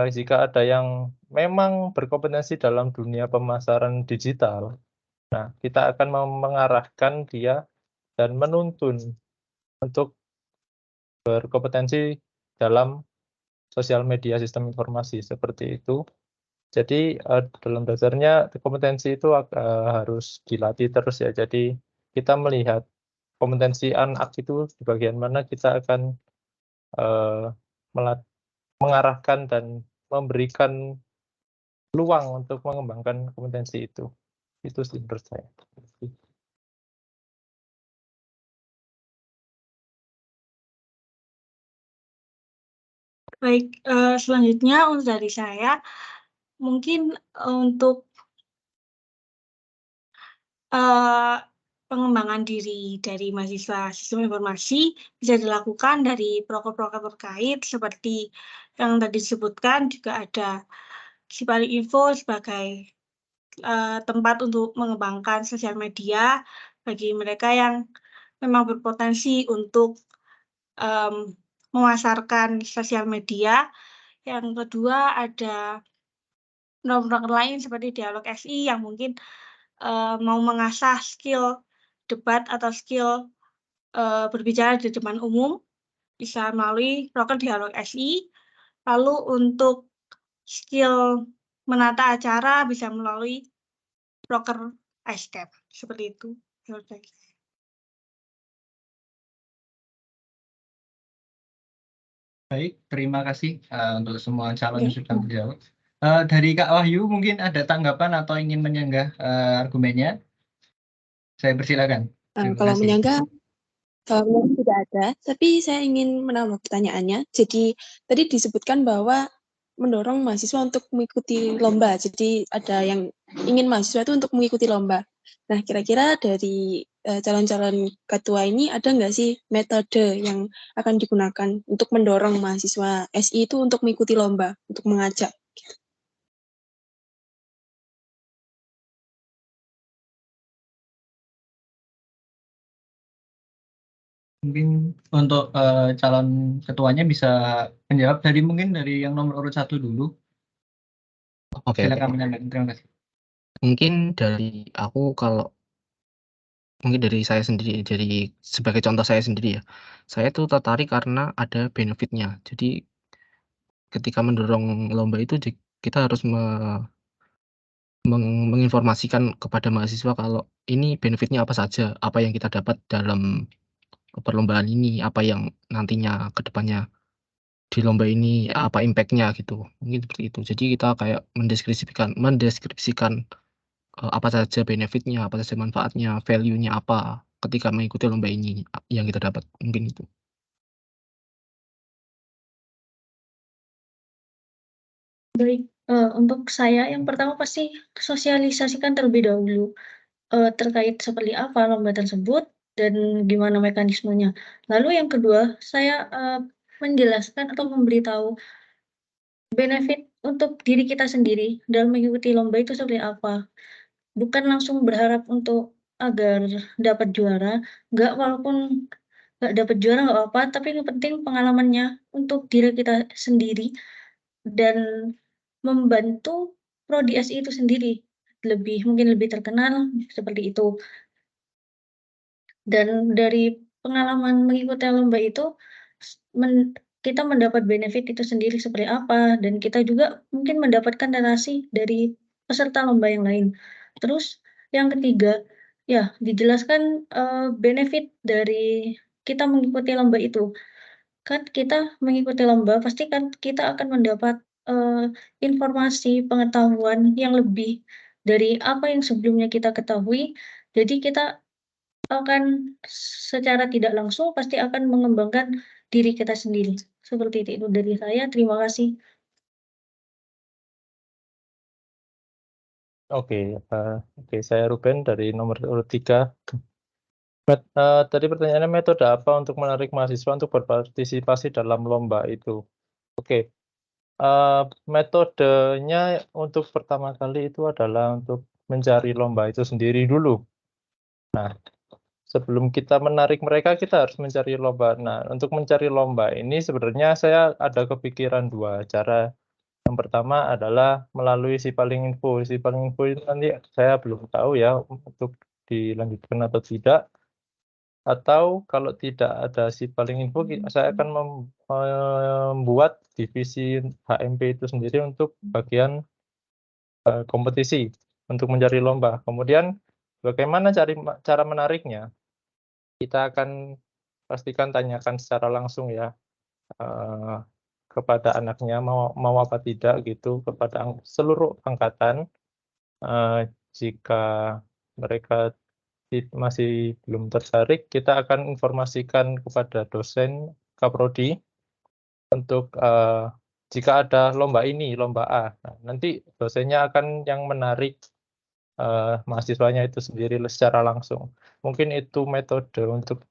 jika ada yang memang berkompetensi dalam dunia pemasaran digital, nah kita akan mengarahkan dia dan menuntun untuk berkompetensi dalam sosial media sistem informasi seperti itu. Jadi dalam dasarnya kompetensi itu harus dilatih terus ya. Jadi kita melihat kompetensi anak itu di bagian mana, kita akan mengarahkan dan memberikan peluang untuk mengembangkan kompetensi itu. Itu sih menurut saya. Baik, selanjutnya untuk dari saya, mungkin untuk pengembangan diri dari mahasiswa sistem informasi bisa dilakukan dari proker-proker terkait seperti yang tadi disebutkan. Juga ada Sipalinfo sebagai tempat untuk mengembangkan sosial media bagi mereka yang memang berpotensi untuk memasarkan sosial media. Yang kedua ada proker lain seperti Dialog SI yang mungkin mau mengasah skill debat atau skill berbicara di depan umum, bisa melalui proker Dialog SI. Lalu untuk skill menata acara bisa melalui proker ISCAP. Seperti itu. Baik, terima kasih untuk semua calon yang sudah menjawab. Dari Kak Wahyu mungkin ada tanggapan atau ingin menyanggah argumennya? Saya persilakan. Kalau menyanggah tidak ada, tapi saya ingin menambah pertanyaannya. Jadi tadi disebutkan bahwa mendorong mahasiswa untuk mengikuti lomba. Jadi ada yang ingin mahasiswa itu untuk mengikuti lomba. Nah, kira-kira dari calon-calon ketua ini ada nggak sih metode yang akan digunakan untuk mendorong mahasiswa SI itu untuk mengikuti lomba, untuk mengajak? Mungkin untuk calon ketuanya bisa menjawab mungkin dari yang nomor urut 1 dulu. Oke. Silakan menyampaikan. Terima kasih. Mungkin dari aku, mungkin dari saya sendiri, jadi sebagai contoh saya sendiri ya, saya tuh tertarik karena ada benefitnya. Jadi ketika mendorong lomba itu kita harus menginformasikan kepada mahasiswa kalau ini benefitnya apa saja, apa yang kita dapat dalam perlombaan ini, apa yang nantinya ke depannya di lomba ini, apa impact-nya gitu. Mungkin seperti itu. Jadi kita kayak mendeskripsikan apa saja benefitnya, apa saja manfaatnya, value-nya apa ketika mengikuti lomba ini yang kita dapat. Mungkin itu. Baik, Untuk saya yang pertama pasti sosialisasikan terlebih dahulu terkait seperti apa lomba tersebut dan gimana mekanismenya. Lalu yang kedua, saya menjelaskan atau memberitahu benefit untuk diri kita sendiri dalam mengikuti lomba itu seperti apa. Bukan langsung berharap untuk agar dapat juara, walaupun nggak dapat juara nggak apa-apa, tapi yang penting pengalamannya untuk diri kita sendiri dan membantu prodi SI itu sendiri mungkin lebih terkenal seperti itu. Dan dari pengalaman mengikuti lomba itu kita mendapat benefit itu sendiri seperti apa, dan kita juga mungkin mendapatkan relasi dari peserta lomba yang lain. Terus yang ketiga, ya dijelaskan benefit dari kita mengikuti lomba itu. Kan kita mengikuti lomba, pasti kan kita akan mendapat informasi, pengetahuan yang lebih dari apa yang sebelumnya kita ketahui. Jadi kita akan secara tidak langsung pasti akan mengembangkan diri kita sendiri. Seperti itu dari saya. Terima kasih. Oke, saya Ruben dari nomor urut 3. Tadi pertanyaannya metode apa untuk menarik mahasiswa untuk berpartisipasi dalam lomba itu? Oke, metodenya untuk pertama kali itu adalah untuk mencari lomba itu sendiri dulu. Nah, sebelum kita menarik mereka, kita harus mencari lomba. Nah, untuk mencari lomba ini sebenarnya saya ada kepikiran 2 cara. Yang pertama adalah melalui Sipaling Info. Sipaling Info itu nanti saya belum tahu ya untuk dilanjutkan atau tidak. Atau kalau tidak ada Sipaling Info, saya akan membuat divisi HMP itu sendiri untuk bagian kompetisi untuk mencari lomba. Kemudian bagaimana cara menariknya? Kita akan pastikan tanyakan secara langsung ya kepada anaknya mau apa tidak gitu, kepada seluruh angkatan. Jika mereka masih belum tertarik, kita akan informasikan kepada dosen Kaprodi untuk jika ada lomba ini, lomba A. Nah, nanti dosennya akan yang menarik mahasiswanya itu sendiri secara langsung. Mungkin itu metode untuk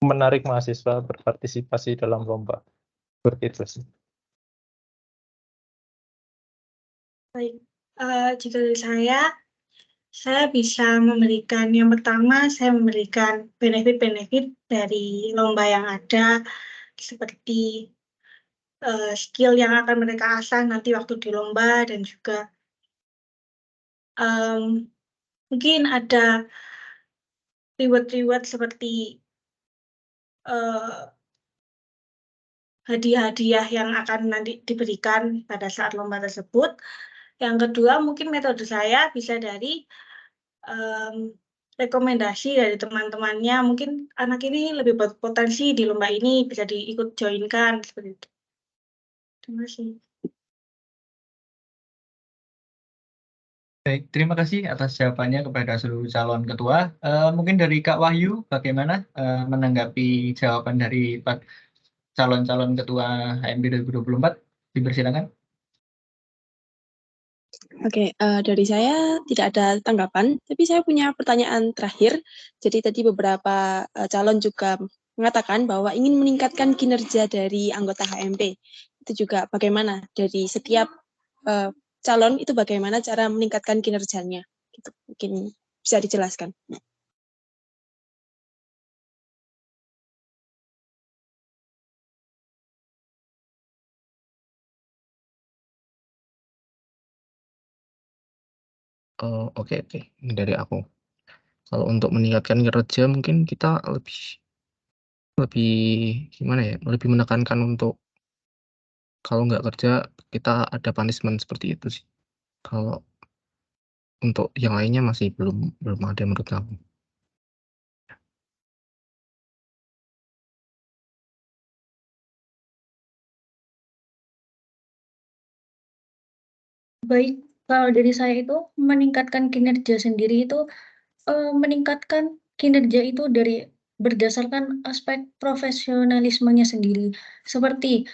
menarik mahasiswa berpartisipasi dalam lomba. Seperti itu sih. Baik, jika dari saya bisa memberikan yang pertama, saya memberikan benefit-benefit dari lomba yang ada, seperti skill yang akan mereka asah nanti waktu di lomba, dan juga mungkin ada reward-reward seperti hadiah-hadiah yang akan nanti diberikan pada saat lomba tersebut. Yang kedua, mungkin metode saya bisa dari rekomendasi dari teman-temannya. Mungkin anak ini lebih berpotensi di lomba ini, bisa diikut joinkan seperti itu. Terima kasih. Baik, terima kasih atas jawabannya kepada seluruh calon ketua. Mungkin dari Kak Wahyu, bagaimana menanggapi jawaban dari calon-calon ketua HMP 2024? Dipersilakan. Oke, dari saya tidak ada tanggapan, tapi saya punya pertanyaan terakhir. Jadi tadi beberapa calon juga mengatakan bahwa ingin meningkatkan kinerja dari anggota HMP. Itu juga bagaimana dari setiap calon itu bagaimana cara meningkatkan kinerjanya? Gitu. Mungkin bisa dijelaskan. Oke. Ini dari aku. Kalau untuk meningkatkan kinerja mungkin kita lebih gimana ya? Lebih menekankan untuk kalau nggak kerja kita ada punishment seperti itu sih. Kalau untuk yang lainnya masih belum ada menurut aku. Baik, kalau dari saya itu meningkatkan kinerja sendiri itu meningkatkan kinerja itu dari berdasarkan aspek profesionalismenya sendiri. Seperti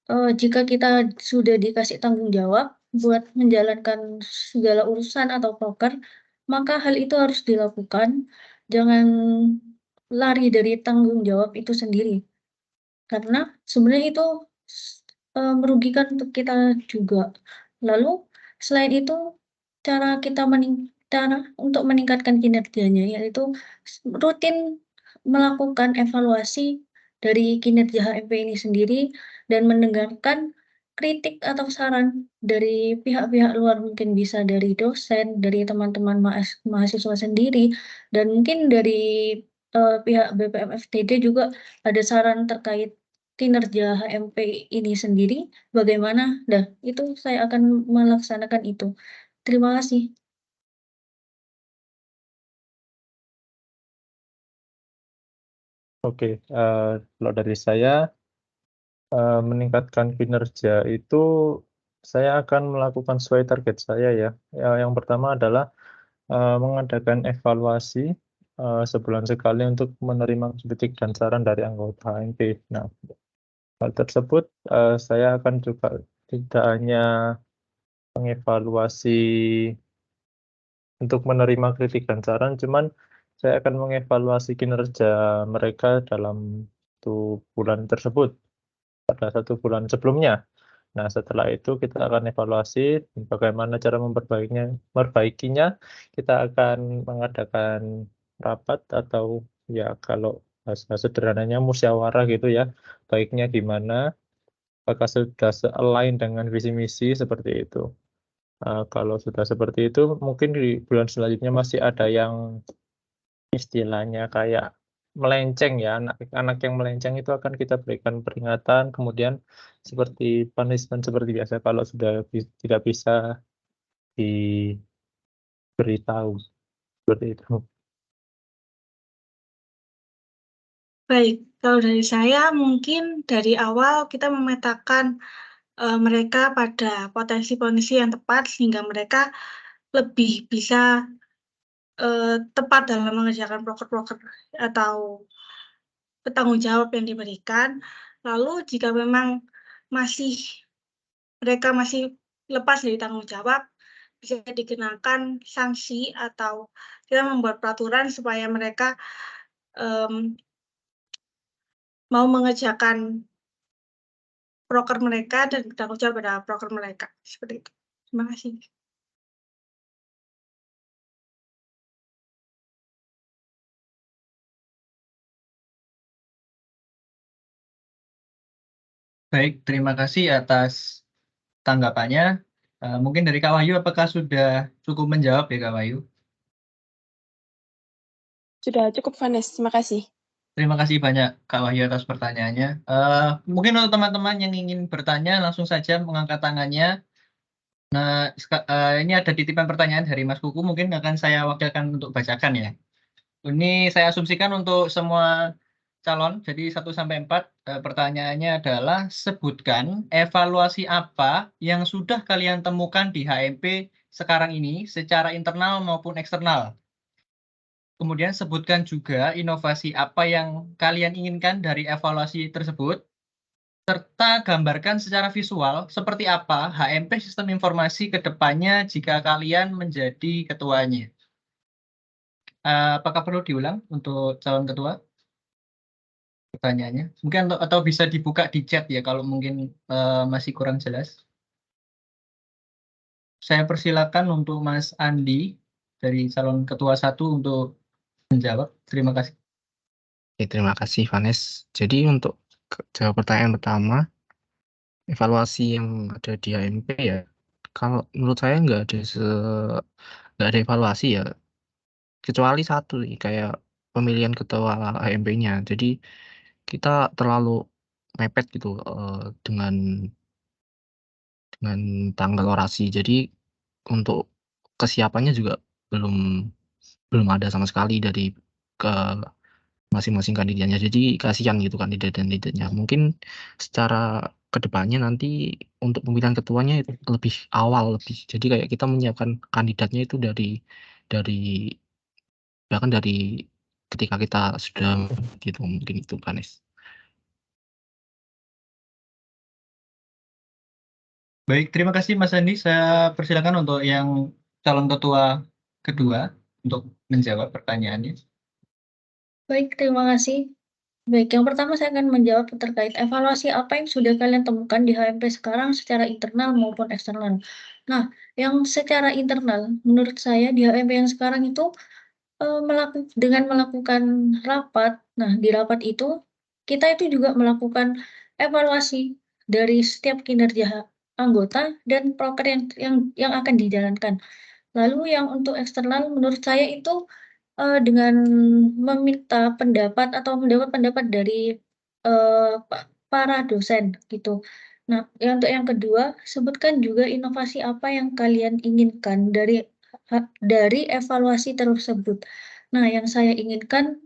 jika kita sudah dikasih tanggung jawab, buat menjalankan segala urusan atau proker, maka hal itu harus dilakukan. Jangan lari dari tanggung jawab itu sendiri. Karena sebenarnya itu merugikan untuk kita juga. Lalu selain itu cara untuk meningkatkan kinerjanya yaitu rutin melakukan evaluasi dari kinerja HMP ini sendiri dan mendengarkan kritik atau saran dari pihak-pihak luar, mungkin bisa dari dosen, dari teman-teman mahasiswa sendiri, dan mungkin dari pihak BPM FTD juga ada saran terkait kinerja HMP ini sendiri bagaimana. Nah, itu saya akan melaksanakan itu. Terima kasih. Oke, kalau dari saya meningkatkan kinerja itu saya akan melakukan sesuai target saya ya. Yang pertama adalah mengadakan evaluasi sebulan sekali untuk menerima kritik dan saran dari anggota HMP. Nah, hal tersebut saya akan juga tidak hanya mengevaluasi untuk menerima kritik dan saran, cuman saya akan mengevaluasi kinerja mereka dalam 1 bulan tersebut pada 1 bulan sebelumnya. Nah, setelah itu kita akan evaluasi bagaimana cara memperbaikinya. Kita akan mengadakan rapat atau ya kalau bahasa sederhananya musyawarah gitu ya. Baiknya gimana? Apakah sudah se-align dengan visi misi seperti itu. Kalau sudah seperti itu, mungkin di bulan selanjutnya masih ada yang istilahnya kayak melenceng ya, anak yang melenceng itu akan kita berikan peringatan, kemudian seperti punishment seperti biasa kalau sudah tidak bisa diberitahu seperti itu. Baik, kalau dari saya mungkin dari awal kita memetakan mereka pada potensi-potensi yang tepat sehingga mereka lebih bisa tepat dalam mengerjakan proker-proker atau tanggung jawab yang diberikan. Lalu jika memang mereka masih lepas dari tanggung jawab, bisa dikenakan sanksi atau kita membuat peraturan supaya mereka mau mengerjakan proker mereka dan bertanggung jawab pada proker mereka. Seperti itu. Terima kasih. Baik, terima kasih atas tanggapannya. Mungkin dari Kak Wahyu, apakah sudah cukup menjawab ya Kak Wahyu? Sudah cukup, Vanes. Terima kasih. Terima kasih banyak Kak Wahyu atas pertanyaannya. Mungkin untuk teman-teman yang ingin bertanya, langsung saja mengangkat tangannya. Nah, ini ada titipan pertanyaan dari Mas Kuku, mungkin akan saya wakilkan untuk bacakan ya. Ini saya asumsikan untuk semua calon, jadi 1-4. Pertanyaannya adalah, sebutkan evaluasi apa yang sudah kalian temukan di HMP sekarang ini secara internal maupun eksternal. Kemudian sebutkan juga inovasi apa yang kalian inginkan dari evaluasi tersebut, serta gambarkan secara visual seperti apa HMP Sistem Informasi ke depannya jika kalian menjadi ketuanya. Apakah perlu diulang untuk calon ketua? Pertanyaannya. Mungkin atau bisa dibuka di chat ya kalau mungkin masih kurang jelas. Saya persilakan untuk Mas Andi dari calon ketua 1 untuk menjawab. Terima kasih. Oke, terima kasih Vanes. Jadi untuk jawab pertanyaan pertama, evaluasi yang ada di HMP ya, kalau menurut saya nggak ada evaluasi ya, kecuali satu nih, kayak pemilihan ketua HMP-nya. Jadi kita terlalu mepet gitu dengan tanggal orasi. Jadi untuk kesiapannya juga belum ada sama sekali dari ke masing-masing kandidatnya. Jadi kasihan gitu kandidatnya. Mungkin secara kedepannya nanti untuk pemilihan ketuanya itu lebih awal lebih. Jadi kayak kita menyiapkan kandidatnya itu dari bahkan dari ketika kita sudah gitu, mungkin itu Vanes. Baik, terima kasih Mas Andi. Saya persilakan untuk yang calon ketua kedua untuk menjawab pertanyaannya. Baik, terima kasih. Baik, yang pertama saya akan menjawab terkait evaluasi apa yang sudah kalian temukan di HMP sekarang secara internal maupun eksternal. Nah, yang secara internal, menurut saya di HMP yang sekarang itu dengan melakukan rapat. Nah, di rapat itu kita itu juga melakukan evaluasi dari setiap kinerja anggota dan proker yang akan dijalankan. Lalu yang untuk eksternal menurut saya itu dengan meminta pendapat atau mendapat pendapat dari para dosen gitu. Nah, untuk yang kedua, sebutkan juga inovasi apa yang kalian inginkan dari evaluasi tersebut. Nah, yang saya inginkan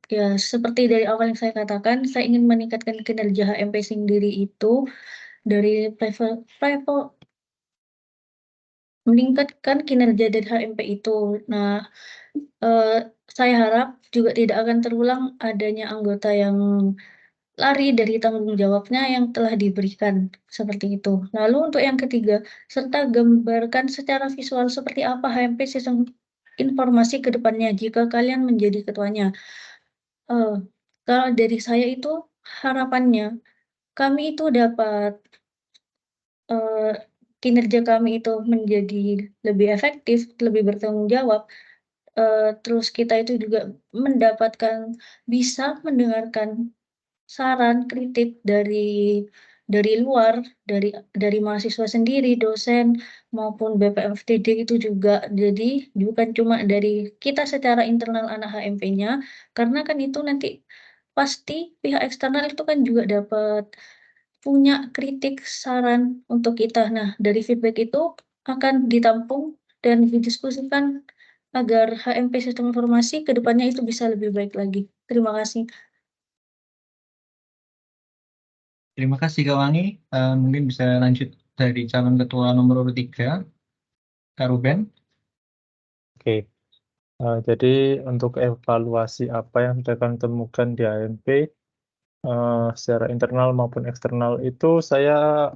ya seperti dari awal yang saya katakan, saya ingin meningkatkan kinerja HMP sendiri itu dari meningkatkan kinerja dari HMP itu. Nah, saya harap juga tidak akan terulang adanya anggota yang lari dari tanggung jawabnya yang telah diberikan, seperti itu. Lalu untuk yang ketiga, serta gambarkan secara visual seperti apa HMP sistem informasi ke depannya jika kalian menjadi ketuanya. Kalau dari saya itu harapannya kami itu dapat kinerja kami itu menjadi lebih efektif, lebih bertanggung jawab. Terus kita itu juga bisa mendengarkan saran, kritik dari luar, dari mahasiswa sendiri, dosen maupun BPMFTD itu juga. Jadi bukan cuma dari kita secara internal anak HMP-nya, karena kan itu nanti pasti pihak eksternal itu kan juga dapat punya kritik, saran untuk kita. Nah, dari feedback itu akan ditampung dan didiskusikan agar HMP Sistem Informasi ke depannya itu bisa lebih baik lagi. Terima kasih. Terima kasih Kak Wangi. Mungkin bisa lanjut dari calon ketua nomor 3, Kak Ruben. Oke. Jadi untuk evaluasi apa yang sudah kami temukan di HMP secara internal maupun eksternal itu saya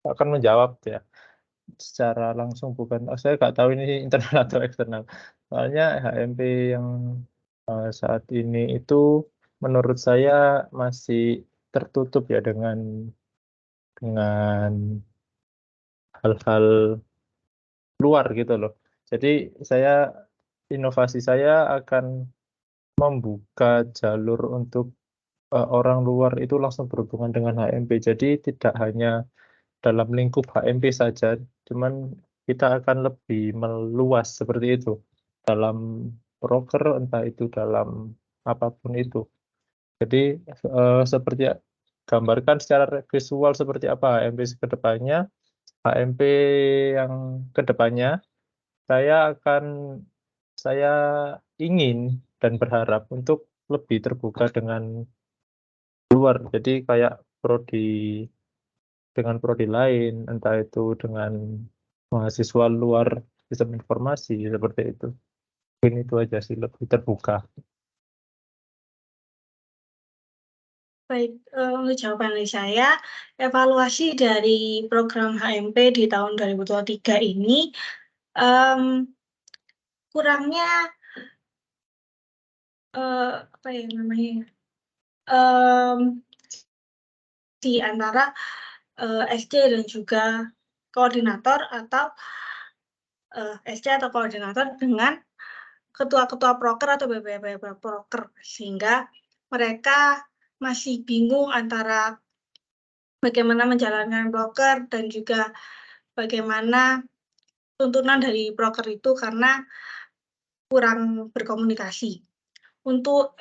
akan menjawab ya secara langsung, bukan saya nggak tahu ini internal atau eksternal. Soalnya HMP yang saat ini itu menurut saya masih tertutup ya dengan hal-hal luar gitu loh. Jadi inovasi saya akan membuka jalur untuk orang luar itu langsung berhubungan dengan HMP. Jadi tidak hanya dalam lingkup HMP saja, cuman kita akan lebih meluas seperti itu dalam broker, entah itu dalam apapun itu. Jadi seperti gambarkan secara visual seperti apa HMP ke depannya. HMP yang ke depannya saya ingin dan berharap untuk lebih terbuka dengan luar. Jadi kayak dengan prodi lain, entah itu dengan mahasiswa luar sistem informasi seperti itu. Mungkin itu aja sih, lebih terbuka. Baik, untuk jawaban dari saya, evaluasi dari program HMP di tahun 2023 ini kurangnya apa ya namanya? Di antara SC dan juga koordinator atau SC atau koordinator dengan ketua-ketua proker atau BPP proker, sehingga mereka masih bingung antara bagaimana menjalankan proker dan juga bagaimana tuntunan dari proker itu karena kurang berkomunikasi. Untuk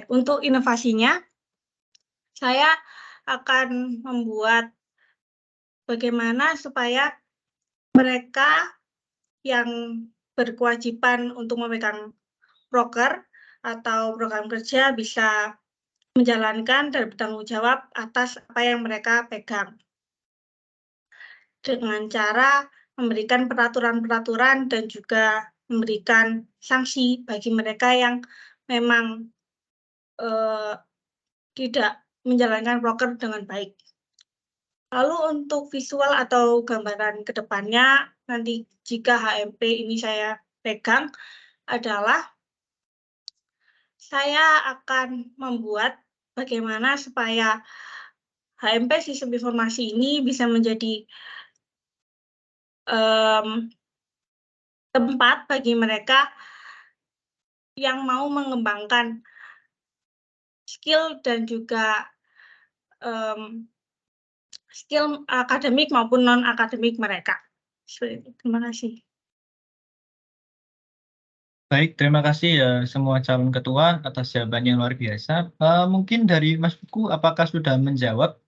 untuk inovasinya, saya akan membuat bagaimana supaya mereka yang berkewajiban untuk memegang proker atau program kerja bisa menjalankan dan bertanggung jawab atas apa yang mereka pegang. Dengan cara memberikan peraturan-peraturan dan juga memberikan sanksi bagi mereka yang memang tidak menjalankan proker dengan baik. Lalu untuk visual atau gambaran ke depannya, nanti jika HMP ini saya pegang, adalah saya akan membuat bagaimana supaya HMP sistem informasi ini bisa menjadi tempat bagi mereka yang mau mengembangkan skill dan juga skill akademik maupun non-akademik mereka. Seperti itu. Terima kasih. Baik, terima kasih semua calon ketua atas jawabannya yang luar biasa. Mungkin dari Mas Buku, apakah sudah menjawab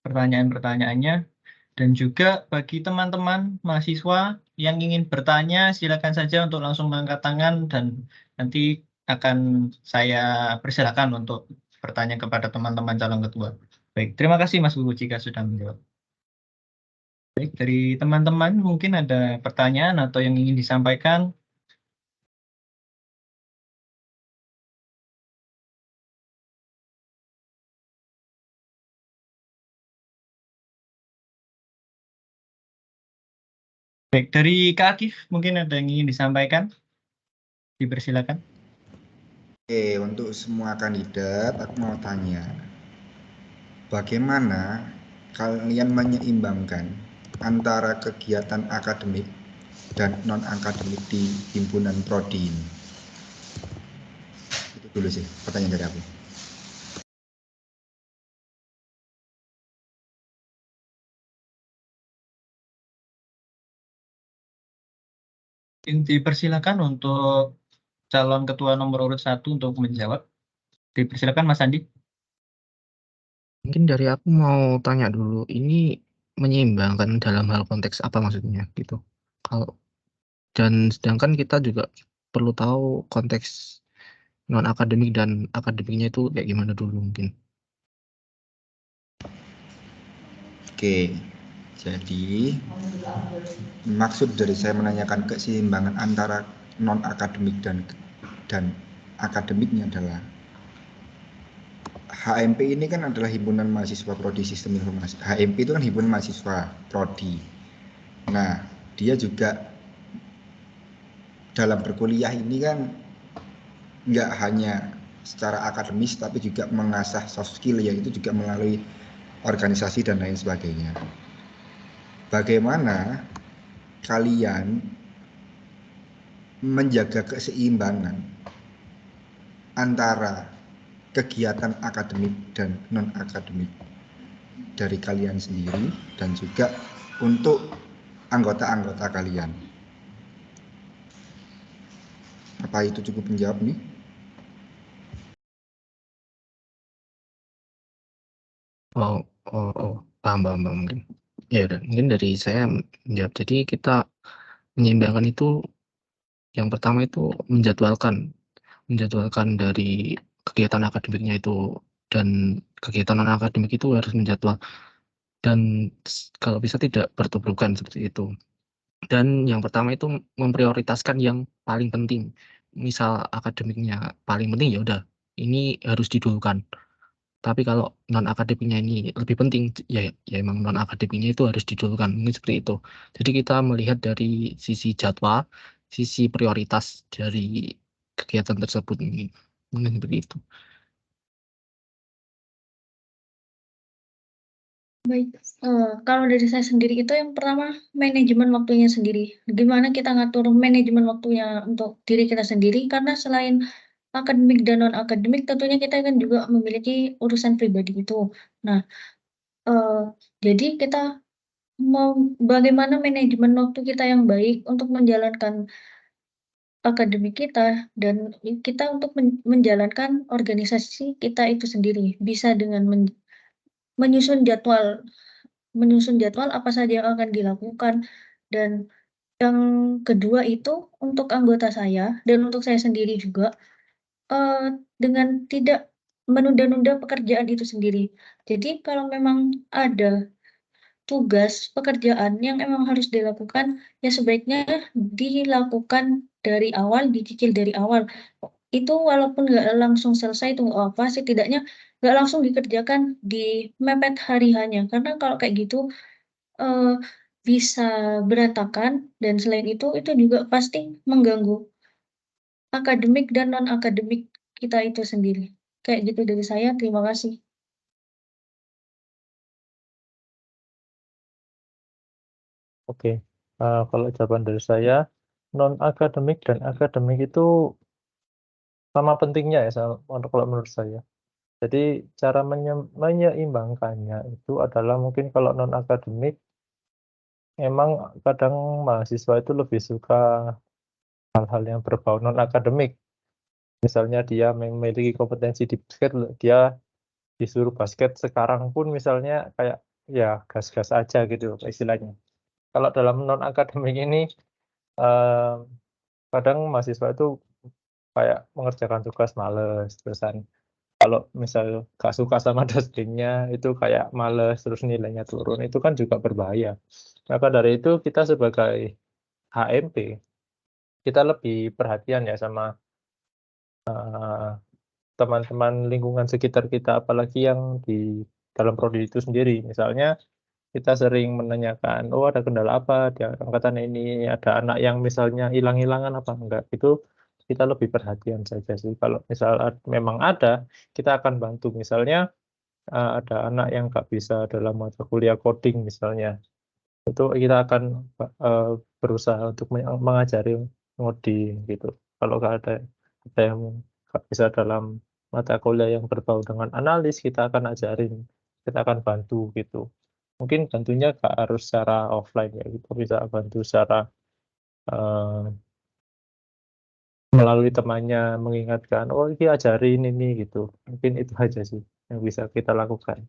pertanyaan-pertanyaannya? Dan juga bagi teman-teman mahasiswa yang ingin bertanya, silakan saja untuk langsung mengangkat tangan dan nanti akan saya persilakan untuk bertanya kepada teman-teman calon ketua. Baik, terima kasih Mas Buku jika sudah menjawab. Baik, dari teman-teman mungkin ada pertanyaan atau yang ingin disampaikan. Baik, dari Kak Akif mungkin ada yang ingin disampaikan? Dipersilakan. Oke, untuk semua kandidat, aku mau tanya, bagaimana kalian menyeimbangkan antara kegiatan akademik dan non-akademik di himpunan prodi ini? Itu dulu sih pertanyaan dari aku. Dipersilakan untuk calon ketua nomor urut 1 untuk menjawab. Dipersilakan Mas Andi. Mungkin dari aku mau tanya dulu, ini menyeimbangkan dalam hal konteks apa maksudnya gitu. Dan sedangkan kita juga perlu tahu konteks non akademik dan akademiknya itu kayak gimana dulu mungkin. Oke, jadi maksud dari saya menanyakan keseimbangan antara non-akademik dan akademiknya adalah HMP ini kan adalah himpunan mahasiswa prodi sistem informasi. HMP itu kan himpunan mahasiswa prodi. Nah, dia juga dalam berkuliah ini kan nggak hanya secara akademis tapi juga mengasah soft skill, yaitu juga melalui organisasi dan lain sebagainya. Bagaimana kalian menjaga keseimbangan antara kegiatan akademik dan non-akademik dari kalian sendiri dan juga untuk anggota-anggota kalian? Apa itu cukup menjawab nih? Paham mungkin. Ya udah, mungkin dari saya menjawab. Jadi kita menyeimbangkan itu yang pertama itu menjadwalkan dari kegiatan akademiknya itu, dan kegiatan non akademik itu harus menjadwal dan kalau bisa tidak bertubrukan seperti itu. Dan yang pertama itu memprioritaskan yang paling penting. Misal akademiknya paling penting, ya udah ini harus didulukan. Tapi kalau non akademiknya ini lebih penting, ya emang non akademiknya itu harus didulukan. Mungkin seperti itu. Jadi kita melihat dari sisi jadwal, sisi prioritas dari kegiatan tersebut, mungkin seperti itu. Baik, kalau dari saya sendiri itu yang pertama manajemen waktunya sendiri. Gimana kita ngatur manajemen waktunya untuk diri kita sendiri, karena selain akademik dan non akademik tentunya kita kan juga memiliki urusan pribadi itu. Nah, jadi kita mau bagaimana manajemen waktu kita yang baik untuk menjalankan akademik kita dan kita untuk menjalankan organisasi kita itu sendiri, bisa dengan menyusun jadwal apa saja yang akan dilakukan. Dan yang kedua itu untuk anggota saya dan untuk saya sendiri juga, dengan tidak menunda-nunda pekerjaan itu sendiri. Jadi kalau memang ada tugas pekerjaan yang memang harus dilakukan, ya sebaiknya dilakukan dari awal, dicicil dari awal. itu walaupun nggak langsung selesai itu nggak apa, setidaknya nggak langsung dikerjakan di mepet hari hanya. Karena kalau kayak gitu bisa berantakan, dan selain itu juga pasti mengganggu akademik dan non-akademik kita itu sendiri. Kayak gitu dari saya, terima kasih. Oke, kalau jawaban dari saya, non-akademik dan akademik itu sama pentingnya ya, kalau menurut saya. Jadi cara menyeimbangkannya itu adalah mungkin kalau non-akademik, emang kadang mahasiswa itu lebih suka hal-hal yang berbau non-akademik. Misalnya dia memiliki kompetensi di basket, dia disuruh basket sekarang pun misalnya kayak ya gas-gas aja gitu istilahnya. Kalau dalam non-akademik ini, kadang mahasiswa itu kayak mengerjakan tugas males, terusan kalau misal gak suka sama dosennya itu kayak males, terus nilainya turun, itu kan juga berbahaya. Maka dari itu kita sebagai HMP, kita lebih perhatian ya sama teman-teman lingkungan sekitar kita, apalagi yang di dalam prodi itu sendiri. Misalnya kita sering menanyakan, oh ada kendala apa di angkatan ini, ada anak yang misalnya hilang-hilangan apa enggak, itu kita lebih perhatian saja sih. Kalau misal memang ada, kita akan bantu. Misalnya ada anak yang nggak bisa dalam mata kuliah coding misalnya, itu kita akan berusaha untuk mengajari ngoding gitu. Kalau nggak ada yang nggak bisa dalam mata kuliah yang berbau dengan analis, kita akan ajarin, kita akan bantu gitu. Mungkin bantunya nggak harus secara offline ya, kita bisa bantu secara melalui temannya mengingatkan, oh ini ajarin ini gitu. Mungkin itu aja sih yang bisa kita lakukan.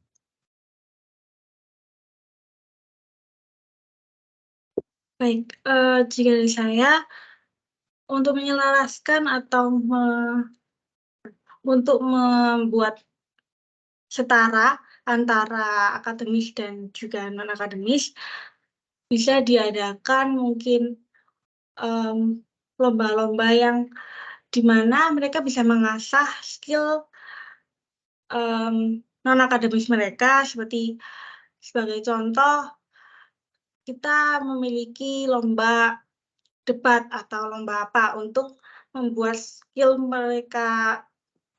Baik, jika dari saya, untuk menyelaraskan atau untuk membuat setara antara akademis dan juga non-akademis, bisa diadakan mungkin lomba-lomba yang dimana mereka bisa mengasah skill non-akademis mereka, seperti sebagai contoh, kita memiliki lomba debat atau lomba apa untuk membuat skill mereka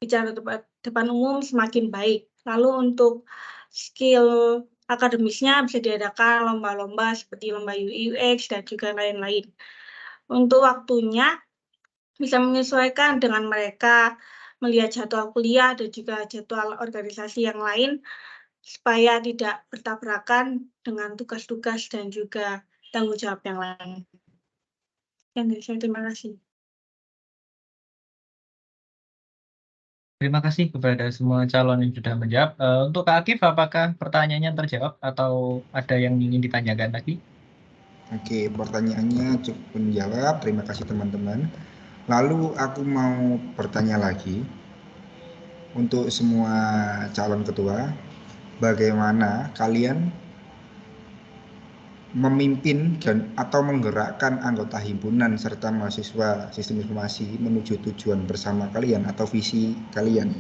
bicara depan umum semakin baik. Lalu untuk skill akademisnya bisa diadakan lomba-lomba seperti lomba UI UX dan juga lain-lain. Untuk waktunya bisa menyesuaikan dengan mereka melihat jadwal kuliah dan juga jadwal organisasi yang lain supaya tidak bertabrakan dengan tugas-tugas dan juga tanggung jawab yang lain. Terima kasih. Terima kasih kepada semua calon yang sudah menjawab. Untuk Kak Akif, apakah pertanyaannya terjawab atau ada yang ingin ditanyakan lagi? Oke, pertanyaannya cukup menjawab. Terima kasih teman-teman. Lalu aku mau bertanya lagi untuk semua calon ketua, bagaimana kalian memimpin dan atau menggerakkan anggota himpunan serta mahasiswa sistem informasi menuju tujuan bersama kalian atau visi kalian,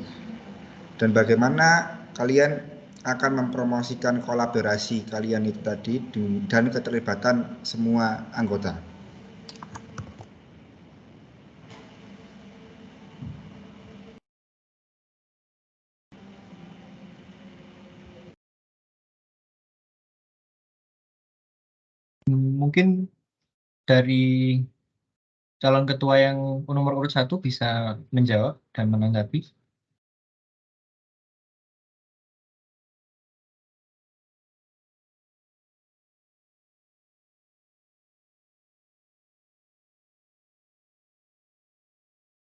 dan bagaimana kalian akan mempromosikan kolaborasi kalian itu tadi dan keterlibatan semua anggota. Mungkin dari calon ketua yang nomor urut 1 bisa menjawab dan menanggapi.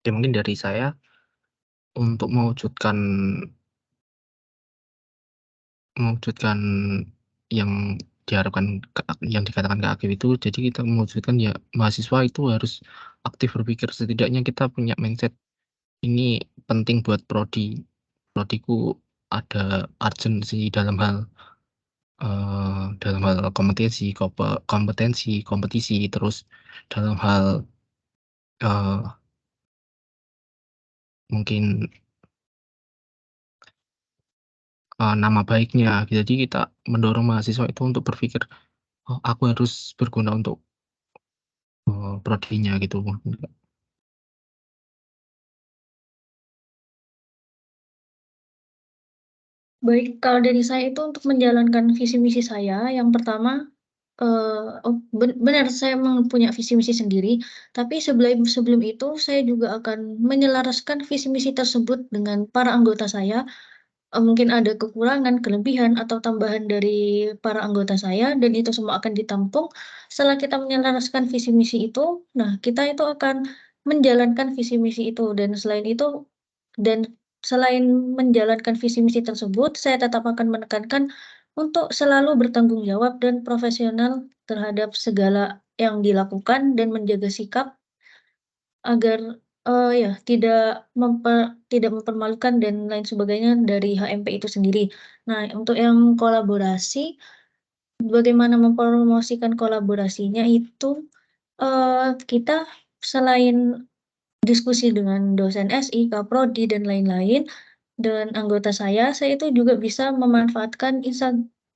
Ya, mungkin dari saya untuk mewujudkan yang diharapkan, yang dikatakan Kak Akif itu, jadi kita mewujudkan ya mahasiswa itu harus aktif berpikir, setidaknya kita punya mindset ini penting buat prodiku, ada urgensi dalam hal kompetisi, terus dalam hal mungkin nama baiknya. Jadi kita mendorong mahasiswa itu untuk berpikir, oh aku harus berguna untuk prodinya gitu. Baik, kalau dari saya itu untuk menjalankan visi misi saya, yang pertama, benar saya punya visi misi sendiri, tapi sebelum itu saya juga akan menyelaraskan visi misi tersebut dengan para anggota saya. Mungkin ada kekurangan, kelebihan, atau tambahan dari para anggota saya, dan itu semua akan ditampung. Setelah kita menyelaraskan visi misi itu, nah kita itu akan menjalankan visi misi itu, dan selain menjalankan visi misi tersebut, saya tetap akan menekankan untuk selalu bertanggung jawab dan profesional terhadap segala yang dilakukan dan menjaga sikap agar ya tidak mempermalukan dan lain sebagainya dari HMP itu sendiri. Nah, untuk yang kolaborasi, bagaimana mempromosikan kolaborasinya itu kita selain diskusi dengan dosen SI, Kaprodi, dan lain-lain, dan anggota saya itu juga bisa memanfaatkan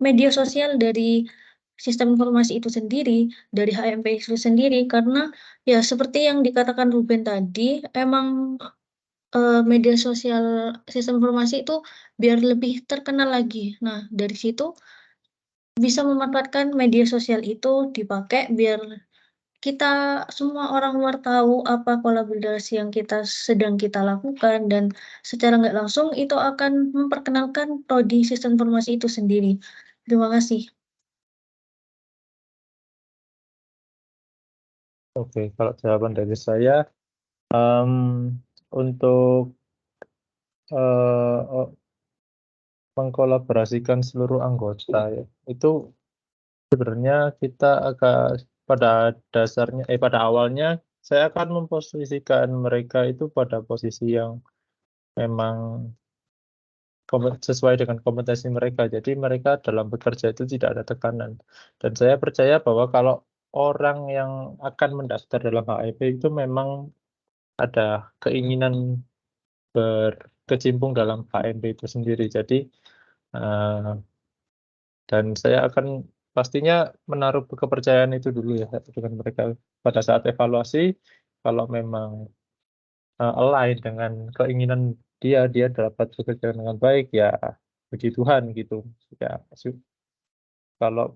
media sosial dari sistem informasi itu sendiri, dari HMP itu sendiri, karena ya seperti yang dikatakan Ruben tadi, emang media sosial sistem informasi itu biar lebih terkenal lagi. Nah, dari situ bisa memanfaatkan media sosial itu dipakai biar kita semua orang luar tahu apa kolaborasi yang sedang kita lakukan, dan secara nggak langsung itu akan memperkenalkan prodi sistem informasi itu sendiri. Terima kasih. Oke, kalau jawaban dari saya, untuk mengkolaborasikan seluruh anggota ya, itu sebenarnya kita agak pada awalnya saya akan memposisikan mereka itu pada posisi yang memang sesuai dengan kompetensi mereka. Jadi mereka dalam bekerja itu tidak ada tekanan. Dan saya percaya bahwa kalau orang yang akan mendaftar dalam HMP itu memang ada keinginan berkecimpung dalam HMP itu sendiri. Jadi dan saya akan pastinya menaruh kepercayaan itu dulu ya dengan mereka pada saat evaluasi. Kalau memang align dengan keinginan dia dapat bekerja dengan baik, ya puji Tuhan gitu ya. Kalau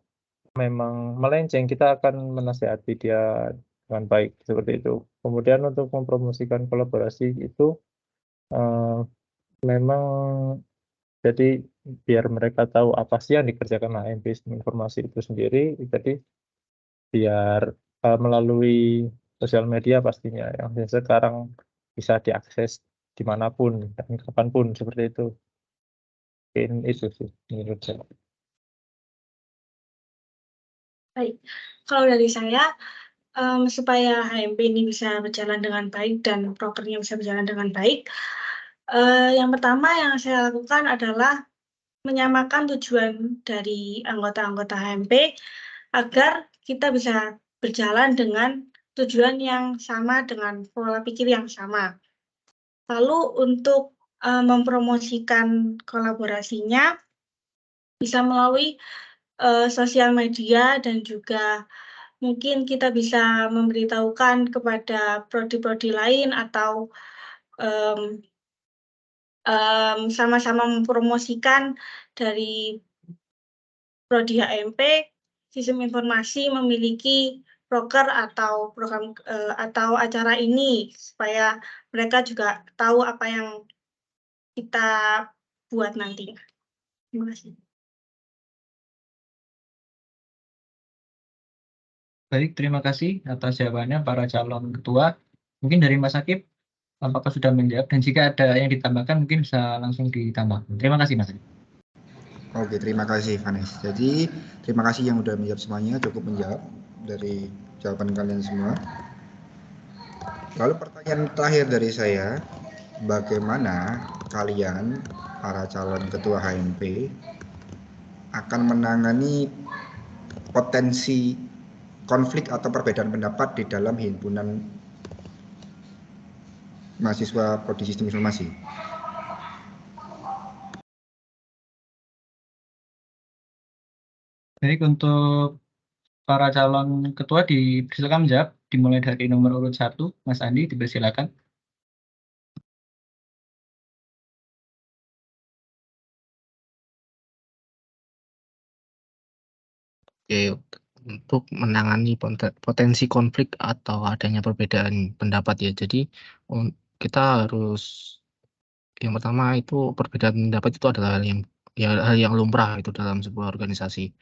memang melenceng, kita akan menasihati dia dengan baik seperti itu. Kemudian untuk mempromosikan kolaborasi itu memang jadi biar mereka tahu apa sih yang dikerjakan HMP Sistem Informasi itu sendiri. Jadi biar melalui sosial media pastinya yang sekarang bisa diakses dimanapun dan kapanpun seperti itu. Mungkin itu sih menurut saya. Baik, kalau dari saya, supaya HMP ini bisa berjalan dengan baik dan prokernya bisa berjalan dengan baik, yang pertama yang saya lakukan adalah menyamakan tujuan dari anggota-anggota HMP agar kita bisa berjalan dengan tujuan yang sama, dengan pola pikir yang sama. Lalu untuk mempromosikan kolaborasinya bisa melalui sosial media, dan juga mungkin kita bisa memberitahukan kepada prodi-prodi lain atau sama-sama mempromosikan dari prodi HMP Sistem Informasi memiliki proker atau program atau acara ini, supaya mereka juga tahu apa yang kita buat nanti. Terima kasih. Baik, terima kasih atas jawabannya para calon ketua. Mungkin dari Mas Akib, apakah sudah menjawab? Dan jika ada yang ditambahkan, mungkin bisa langsung ditambah. Terima kasih, Mas. Oke, terima kasih, Vanes. Jadi, terima kasih yang sudah menjawab semuanya, cukup menjawab dari jawaban kalian semua. Lalu pertanyaan terakhir dari saya, bagaimana kalian, para calon ketua HMP, akan menangani potensi konflik atau perbedaan pendapat di dalam himpunan mahasiswa Prodi Sistem Informasi. Baik, untuk para calon ketua dipersilakan menjawab, dimulai dari nomor urut 1, Mas Andi, dipersilakan. Oke, untuk menangani potensi konflik atau adanya perbedaan pendapat ya. Jadi kita harus yang pertama itu perbedaan pendapat itu adalah hal yang lumrah itu dalam sebuah organisasi.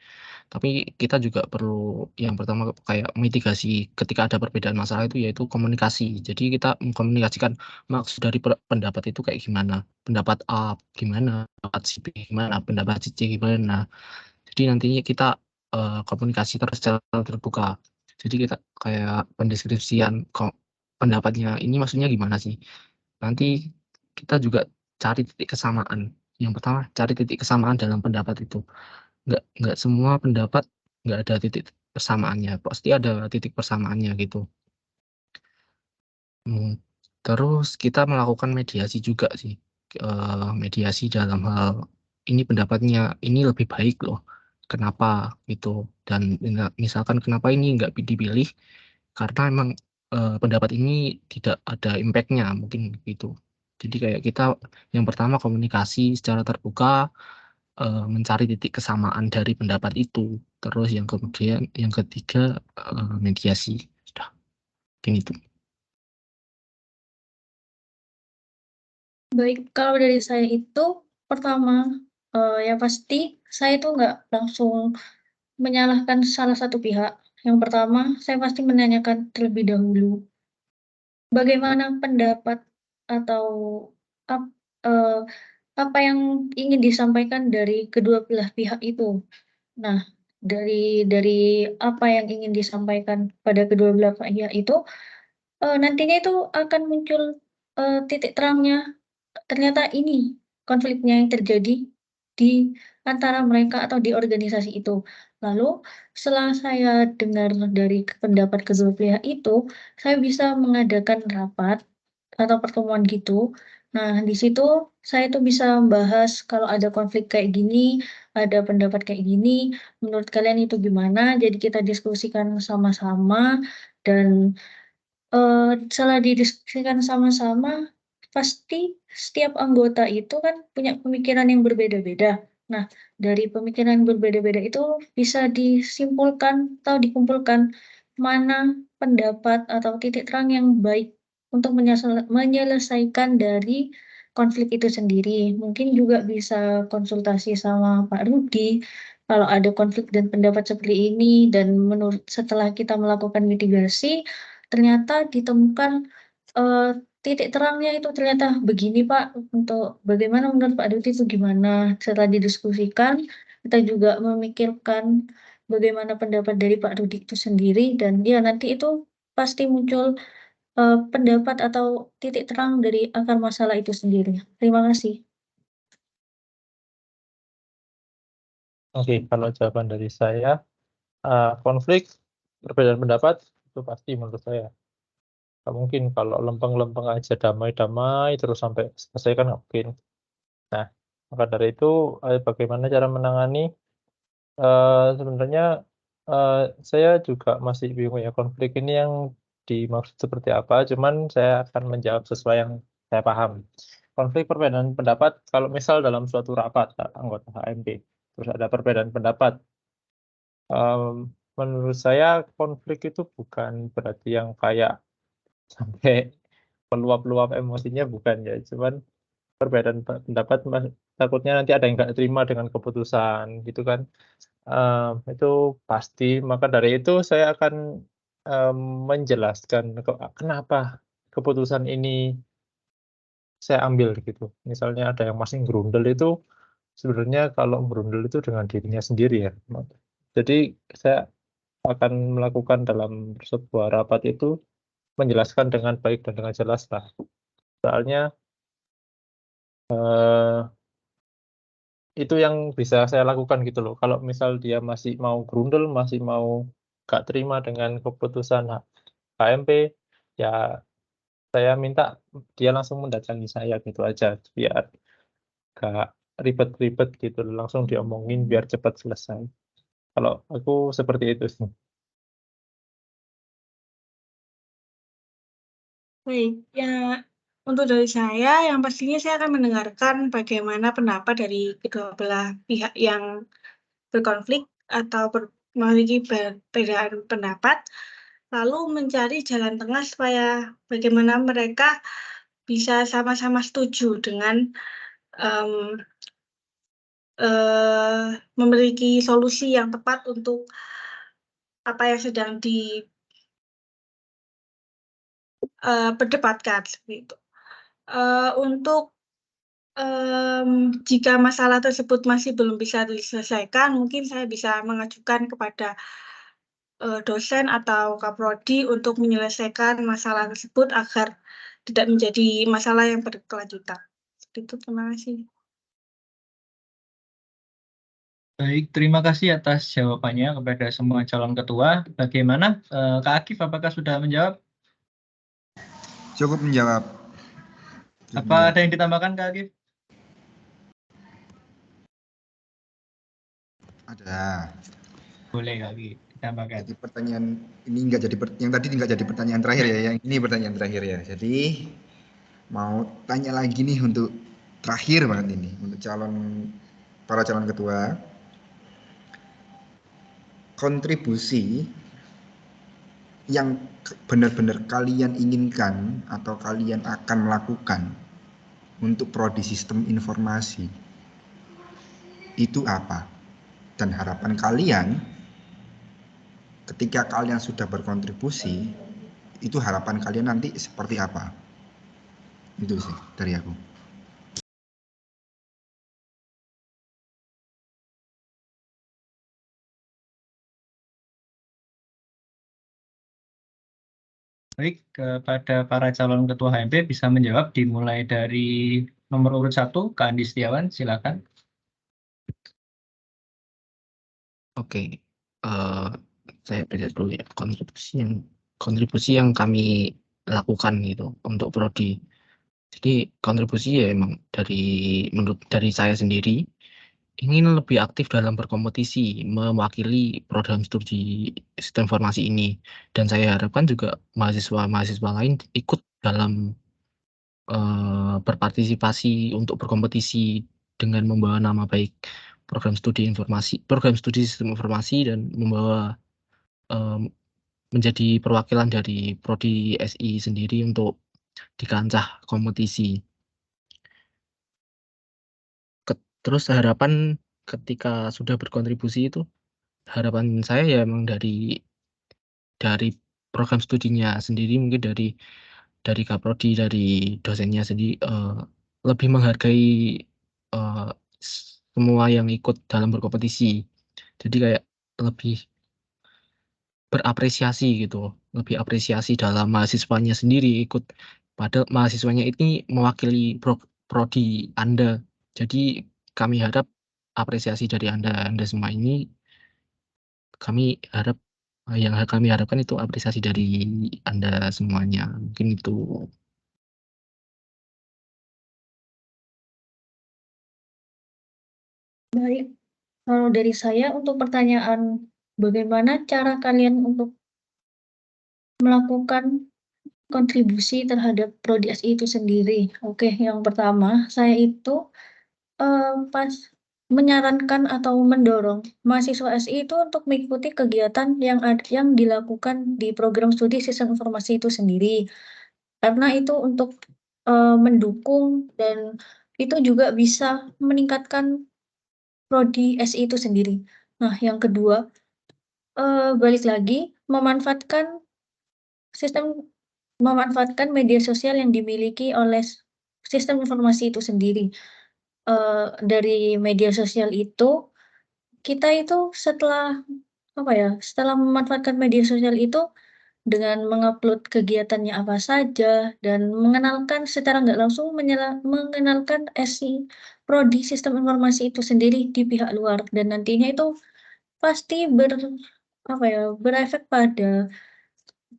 Tapi kita juga perlu yang pertama kayak mitigasi ketika ada perbedaan masalah itu yaitu komunikasi. Jadi kita mengkomunikasikan maksud dari pendapat itu kayak gimana. Pendapat A gimana, pendapat si B gimana, pendapat si C gimana. Jadi nantinya kita komunikasi secara terbuka. Jadi kita kayak pendeskripsian pendapatnya ini maksudnya gimana sih. Nanti kita juga cari titik kesamaan. Yang pertama cari titik kesamaan dalam pendapat itu. Nggak semua pendapat nggak ada titik persamaannya. Pasti ada titik persamaannya gitu. Terus kita melakukan mediasi juga sih. Mediasi dalam hal ini pendapatnya ini lebih baik loh. Kenapa gitu, dan misalkan kenapa ini nggak dipilih karena emang pendapat ini tidak ada impact-nya mungkin gitu. Jadi kayak kita yang pertama komunikasi secara terbuka, mencari titik kesamaan dari pendapat itu, terus yang kemudian yang ketiga mediasi. Sudah mungkin itu. Baik, kalau dari saya itu pertama yang pasti saya itu nggak langsung menyalahkan salah satu pihak. Yang pertama, saya pasti menanyakan terlebih dahulu bagaimana pendapat atau apa yang ingin disampaikan dari kedua belah pihak itu. Nah, dari apa yang ingin disampaikan pada kedua belah pihak itu, nantinya itu akan muncul titik terangnya. Ternyata ini konfliknya yang terjadi di antara mereka atau di organisasi itu. Lalu setelah saya dengar dari pendapat kedua pihak itu, saya bisa mengadakan rapat atau pertemuan gitu. Nah, di situ saya tuh bisa membahas kalau ada konflik kayak gini, ada pendapat kayak gini, menurut kalian itu gimana? Jadi kita diskusikan sama-sama dan setelah didiskusikan sama-sama, pasti setiap anggota itu kan punya pemikiran yang berbeda-beda. Nah, dari pemikiran yang berbeda-beda itu bisa disimpulkan atau dikumpulkan mana pendapat atau titik terang yang baik untuk menyelesaikan dari konflik itu sendiri. Mungkin juga bisa konsultasi sama Pak Rudi kalau ada konflik dan pendapat seperti ini, dan setelah kita melakukan mitigasi, ternyata ditemukan titik terangnya itu ternyata begini Pak, untuk bagaimana menurut Pak Duti itu gimana. Setelah didiskusikan, kita juga memikirkan bagaimana pendapat dari Pak Rudi itu sendiri, dan ya nanti itu pasti muncul pendapat atau titik terang dari akar masalah itu sendiri. Terima kasih. Oke, kalau jawaban dari saya, konflik, perbedaan pendapat itu pasti menurut saya. Nggak mungkin kalau lempeng-lempeng aja damai-damai terus sampai selesai kan nggak mungkin. Nah, maka dari itu bagaimana cara menangani? Sebenarnya saya juga masih bingung ya, konflik ini yang dimaksud seperti apa, cuman saya akan menjawab sesuai yang saya paham. Konflik perbedaan pendapat, kalau misal dalam suatu rapat anggota HMP, terus ada perbedaan pendapat, menurut saya konflik itu bukan berarti yang kayak sampai meluap-luap emosinya, bukan ya, cuman perbedaan pendapat takutnya nanti ada yang nggak terima dengan keputusan gitu kan. Itu pasti, maka dari itu saya akan menjelaskan kenapa keputusan ini saya ambil gitu. Misalnya ada yang masih gerundel, itu sebenarnya kalau gerundel itu dengan dirinya sendiri ya. Jadi saya akan melakukan dalam sebuah rapat itu menjelaskan dengan baik dan dengan jelas lah. Soalnya itu yang bisa saya lakukan gitu loh. Kalau misal dia masih mau gerundel, masih mau gak terima dengan keputusan HMP, ya Saya minta dia langsung mendatangi saya gitu aja, biar gak ribet-ribet gitu, langsung diomongin biar cepat selesai. Kalau aku seperti itu sih. Baik, ya untuk dari saya, yang pastinya saya akan mendengarkan bagaimana pendapat dari kedua belah pihak yang berkonflik atau memiliki perbedaan pendapat, lalu mencari jalan tengah supaya bagaimana mereka bisa sama-sama setuju dengan memiliki solusi yang tepat untuk apa yang sedang diperdebatkan seperti itu. Untuk jika masalah tersebut masih belum bisa diselesaikan, mungkin saya bisa mengajukan kepada dosen atau kaprodi untuk menyelesaikan masalah tersebut agar tidak menjadi masalah yang berkelanjutan. Seperti itu, terima kasih. Baik, terima kasih atas jawabannya kepada semua calon ketua. Bagaimana, Kak Akif, apakah sudah menjawab? Cukup menjawab. Apa ada yang ditambahkan, Kak Akif? Ada. Boleh, Kak Akif, ditambahkan. Jadi pertanyaan ini nggak jadi yang tadi nggak jadi pertanyaan terakhir ya, yang ini pertanyaan terakhir ya. Jadi mau tanya lagi nih untuk terakhir banget ini untuk para calon ketua. Kontribusi yang benar-benar kalian inginkan atau kalian akan melakukan untuk prodi sistem informasi itu apa? Dan harapan kalian ketika kalian sudah berkontribusi, itu harapan kalian nanti seperti apa? Itu sih dari aku. Baik, kepada para calon ketua HMP bisa menjawab dimulai dari nomor urut 1, Kak Andi Setiawan, silakan. Oke, saya baca dulu ya kontribusi yang kami lakukan gitu untuk prodi. Jadi kontribusi ya emang menurut saya sendiri ingin lebih aktif dalam berkompetisi mewakili program studi sistem informasi ini, dan saya harapkan juga mahasiswa lain ikut dalam berpartisipasi untuk berkompetisi dengan membawa nama baik program studi sistem informasi, dan membawa menjadi perwakilan dari prodi SI sendiri untuk di kancah kompetisi. Terus harapan ketika sudah berkontribusi itu, harapan saya ya emang dari program studinya sendiri, mungkin dari kaprodi, dari dosennya sendiri, lebih menghargai semua yang ikut dalam berkompetisi. Jadi kayak lebih berapresiasi gitu, lebih apresiasi dalam mahasiswanya sendiri ikut, padahal mahasiswanya ini mewakili prodi Anda. Jadi kami harap apresiasi dari Anda semua ini, yang kami harapkan itu apresiasi dari Anda semuanya. Mungkin itu. Baik, kalau dari saya untuk pertanyaan bagaimana cara kalian untuk melakukan kontribusi terhadap prodi SI itu sendiri. Oke, yang pertama saya itu pas menyarankan atau mendorong mahasiswa SI itu untuk mengikuti kegiatan yang dilakukan di program studi sistem informasi itu sendiri, karena itu untuk mendukung dan itu juga bisa meningkatkan prodi SI itu sendiri. Nah, yang kedua, balik lagi memanfaatkan media sosial yang dimiliki oleh sistem informasi itu sendiri. Dari media sosial itu, kita itu setelah memanfaatkan media sosial itu dengan mengupload kegiatannya apa saja dan mengenalkan secara nggak langsung mengenalkan SI prodi sistem informasi itu sendiri di pihak luar, dan nantinya itu pasti berefek pada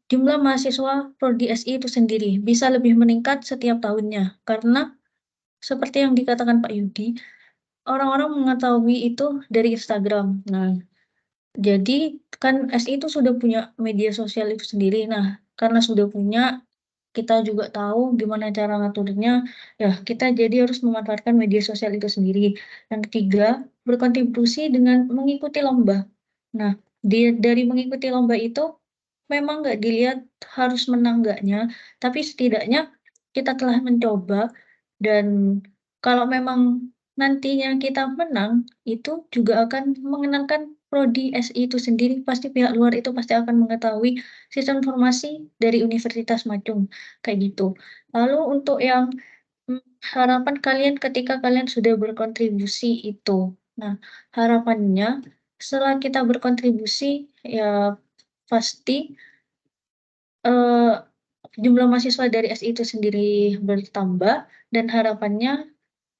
jumlah mahasiswa Prodi SI itu sendiri bisa lebih meningkat setiap tahunnya. Karena seperti yang dikatakan Pak Yudi, orang-orang mengetahui itu dari Instagram. Nah, jadi kan SI itu sudah punya media sosial itu sendiri. Nah, karena sudah punya, kita juga tahu gimana cara ngaturnya. Ya, kita jadi harus memanfaatkan media sosial itu sendiri. Yang ketiga, berkontribusi dengan mengikuti lomba. Nah, dari mengikuti lomba itu memang nggak dilihat harus menang nggaknya, tapi setidaknya kita telah mencoba, dan kalau memang nantinya kita menang, itu juga akan mengenalkan Prodi SI itu sendiri. Pasti pihak luar itu pasti akan mengetahui sistem informasi dari Universitas Machung, kayak gitu. Lalu untuk yang harapan kalian ketika kalian sudah berkontribusi itu. Nah, harapannya setelah kita berkontribusi, ya pasti eh, jumlah mahasiswa dari SI itu sendiri bertambah, dan harapannya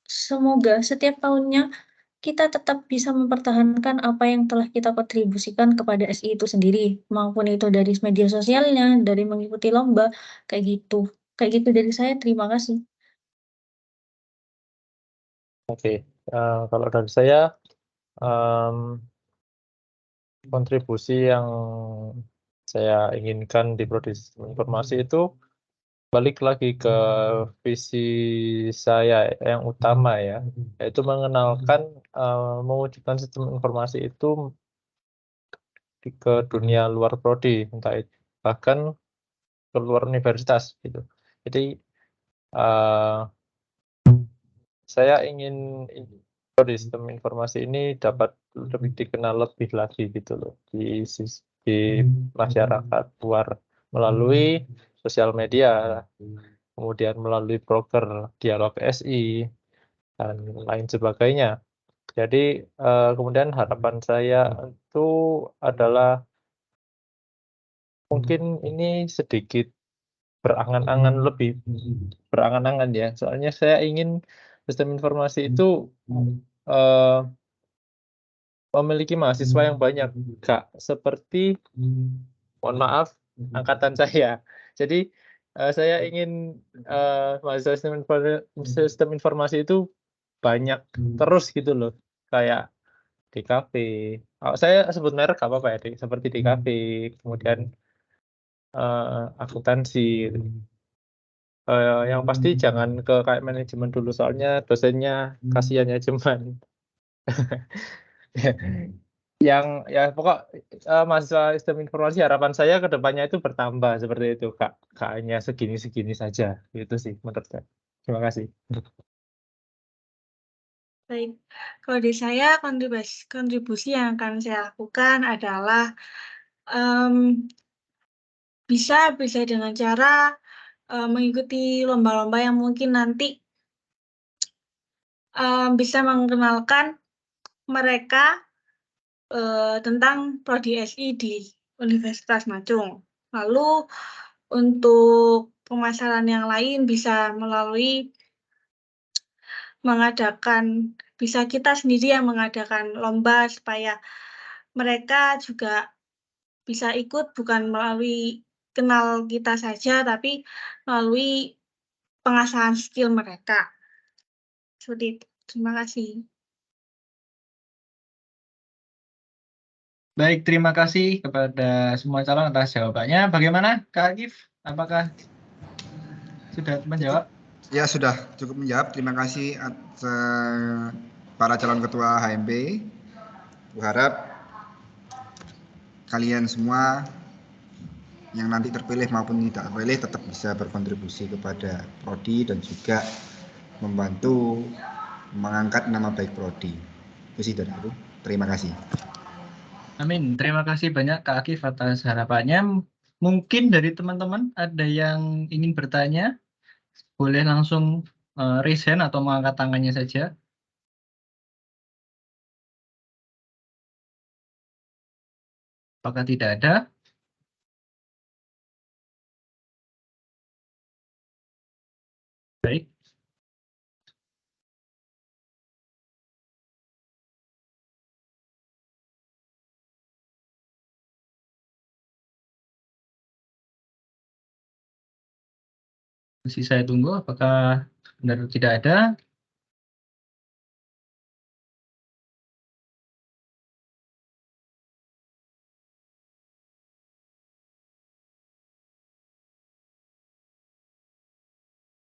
semoga setiap tahunnya kita tetap bisa mempertahankan apa yang telah kita kontribusikan kepada SI itu sendiri, maupun itu dari media sosialnya, dari mengikuti lomba, kayak gitu. Kayak gitu dari saya, terima kasih. Oke, kalau dari saya, kontribusi yang saya inginkan di Prodi Sistem Informasi itu balik lagi ke visi saya yang utama ya, yaitu mengenalkan, mewujudkan sistem informasi itu ke dunia luar prodi, entah bahkan ke luar universitas gitu. Jadi saya ingin prodi sistem informasi ini dapat lebih dikenal lebih lagi gitu loh di masyarakat luar melalui sosial media, kemudian melalui broker dialog SI dan lain sebagainya. Jadi kemudian harapan saya itu adalah mungkin ini sedikit berangan-angan, lebih berangan-angan ya. Soalnya saya ingin sistem informasi itu memiliki mahasiswa yang banyak, Kak. Seperti, mohon maaf, angkatan saya. Jadi saya ingin mahasiswa sistem informasi itu banyak terus gitu loh. Kayak DKV. Saya sebut merek nggak apa-apa ya, seperti DKV, kemudian akuntansi. Yang pasti jangan ke kayak manajemen dulu, soalnya dosennya kasihan ya cuman yang ya pokok mahasiswa sistem informasi harapan saya ke depannya itu bertambah seperti itu, Kak. Hanya segini-segini saja. Itu sih menurut saya. Terima kasih. Baik, kalau di saya kontribusi yang akan saya lakukan adalah bisa dengan cara mengikuti lomba-lomba yang mungkin nanti bisa mengenalkan mereka tentang Prodi SI di Universitas Machung. Lalu untuk pemasaran yang lain bisa melalui bisa kita sendiri yang mengadakan lomba supaya mereka juga bisa ikut, bukan melalui kenal kita saja, tapi melalui pengasahan skill mereka. Seperti itu. Terima kasih. Baik, terima kasih kepada semua calon atas jawabannya. Bagaimana, Kak Agif? Apakah sudah menjawab? Ya, sudah cukup menjawab. Terima kasih para calon ketua HMP. Berharap kalian semua yang nanti terpilih maupun tidak terpilih tetap bisa berkontribusi kepada prodi dan juga membantu mengangkat nama baik prodi. Itu sih dari aku. Terima kasih. Amin. Terima kasih banyak Kak Akif atas harapannya. Mungkin dari teman-teman ada yang ingin bertanya, boleh langsung raise hand atau mengangkat tangannya saja. Apakah tidak ada? Baik. Masih saya tunggu apakah benar tidak ada.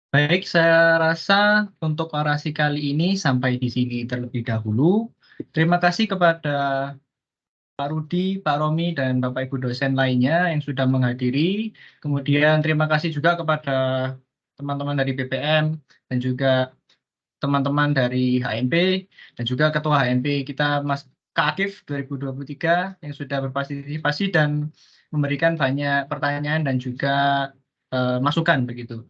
Baik, saya rasa untuk orasi kali ini sampai di sini terlebih dahulu. Terima kasih kepada Pak Rudi, Pak Romi, dan Bapak Ibu dosen lainnya yang sudah menghadiri. Kemudian terima kasih juga kepada teman-teman dari BPM dan juga teman-teman dari HMP dan juga Ketua HMP kita Mas Kak Akif 2023 yang sudah berpartisipasi dan memberikan banyak pertanyaan dan juga masukan begitu.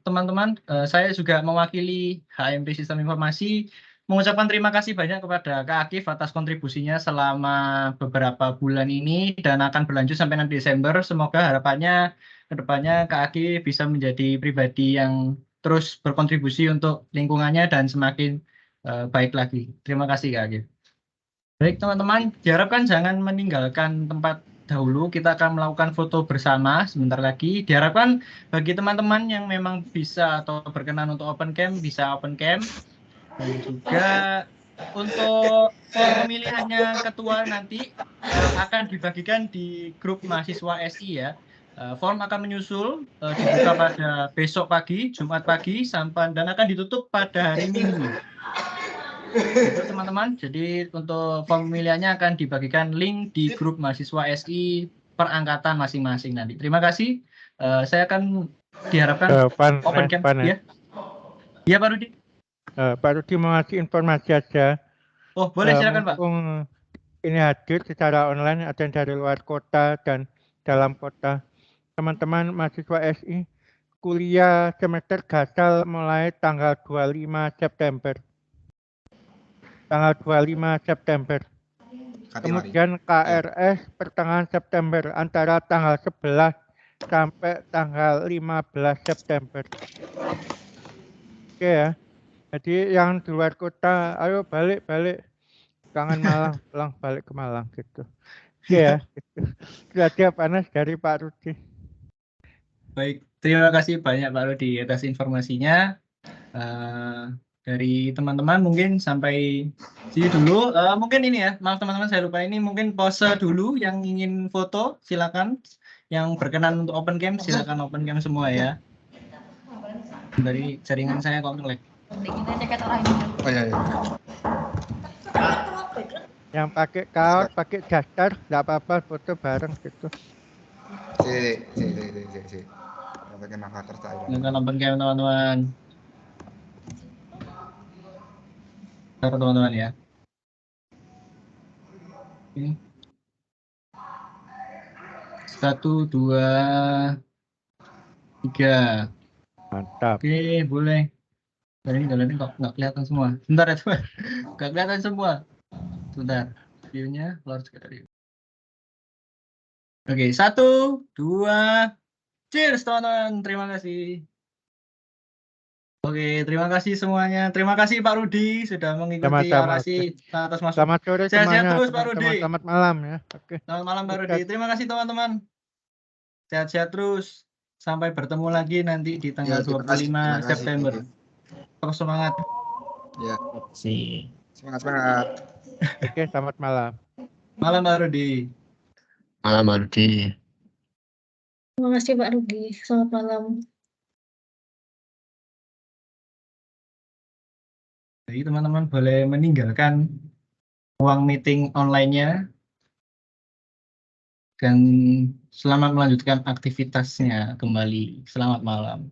Teman-teman, saya juga mewakili HMP Sistem Informasi mengucapkan terima kasih banyak kepada Kak Akif atas kontribusinya selama beberapa bulan ini dan akan berlanjut sampai nanti Desember. Semoga harapannya ke depannya Kak Akif bisa menjadi pribadi yang terus berkontribusi untuk lingkungannya dan semakin baik lagi. Terima kasih Kak Akif. Baik teman-teman, diharapkan jangan meninggalkan tempat dahulu. Kita akan melakukan foto bersama sebentar lagi. Diharapkan bagi teman-teman yang memang bisa atau berkenan untuk open cam, bisa open cam. Dan juga untuk form pemilihannya ketua nanti akan dibagikan di grup mahasiswa SI ya. Form akan menyusul dibuka pada besok pagi, Jumat pagi, dan akan ditutup pada hari Minggu. Itu teman-teman, jadi untuk form pemilihannya akan dibagikan link di grup mahasiswa SI per angkatan masing-masing nanti. Terima kasih. Saya akan diharapkan open cam. Ya. Ya Pak Rudi. Pak Rudi mau ngasih informasi aja. Oh boleh silakan Pak. Ini hadir secara online, ada yang dari luar kota dan dalam kota. Teman-teman mahasiswa SI, kuliah semester gasal mulai tanggal 25 September. Tanggal 25 September. Kemudian KRS pertengahan September, antara tanggal 11 sampai tanggal 15 September. Oke ya. Jadi yang di luar kota, ayo balik. Kangen Malang, pulang balik ke Malang gitu. Oke ya. Gitu. Sudah ada Panas dari Pak Rudi. Baik, terima kasih banyak Pak Rudi atas informasinya. Dari teman-teman mungkin sampai sini dulu. Mungkin ini ya, maaf teman-teman saya lupa ini mungkin pose dulu yang ingin foto silakan. Yang berkenan untuk open cam silakan open cam semua ya. Dari jaringan saya kok nge-lag. Oh iya. Yang pakai kaos, pakai daster, nggak apa-apa foto bareng gitu. Si. Pakai avatar saya. Silakan open cam teman-teman. Teman-teman ya. Oke. 1, 2, 3. Mantap. Oke, boleh. Ini kok nggak kelihatan semua. Bentar ya teman. Nggak kelihatan semua. Sebentar. View-nya keluar sekali. Oke, 1, 2. Cheers teman-teman. Terima kasih. Oke, terima kasih semuanya. Terima kasih Pak Rudi sudah mengikuti orasi atas masukan. Selamat sore Sehat-sehat semuanya. terus Pak Rudi. Selamat malam ya. Oke. Selamat malam Pak Rudi. Terima kasih teman-teman. Sehat-sehat terus. Sampai bertemu lagi nanti di tanggal 25 September. Semangat. Ya. Si. Semangat. Oke, selamat malam. Malam Pak Rudi. Malam Pak Rudi. Terima kasih Pak Rudi. Selamat malam. Jadi teman-teman boleh meninggalkan ruang meeting online-nya dan selamat melanjutkan aktivitasnya kembali. Selamat malam.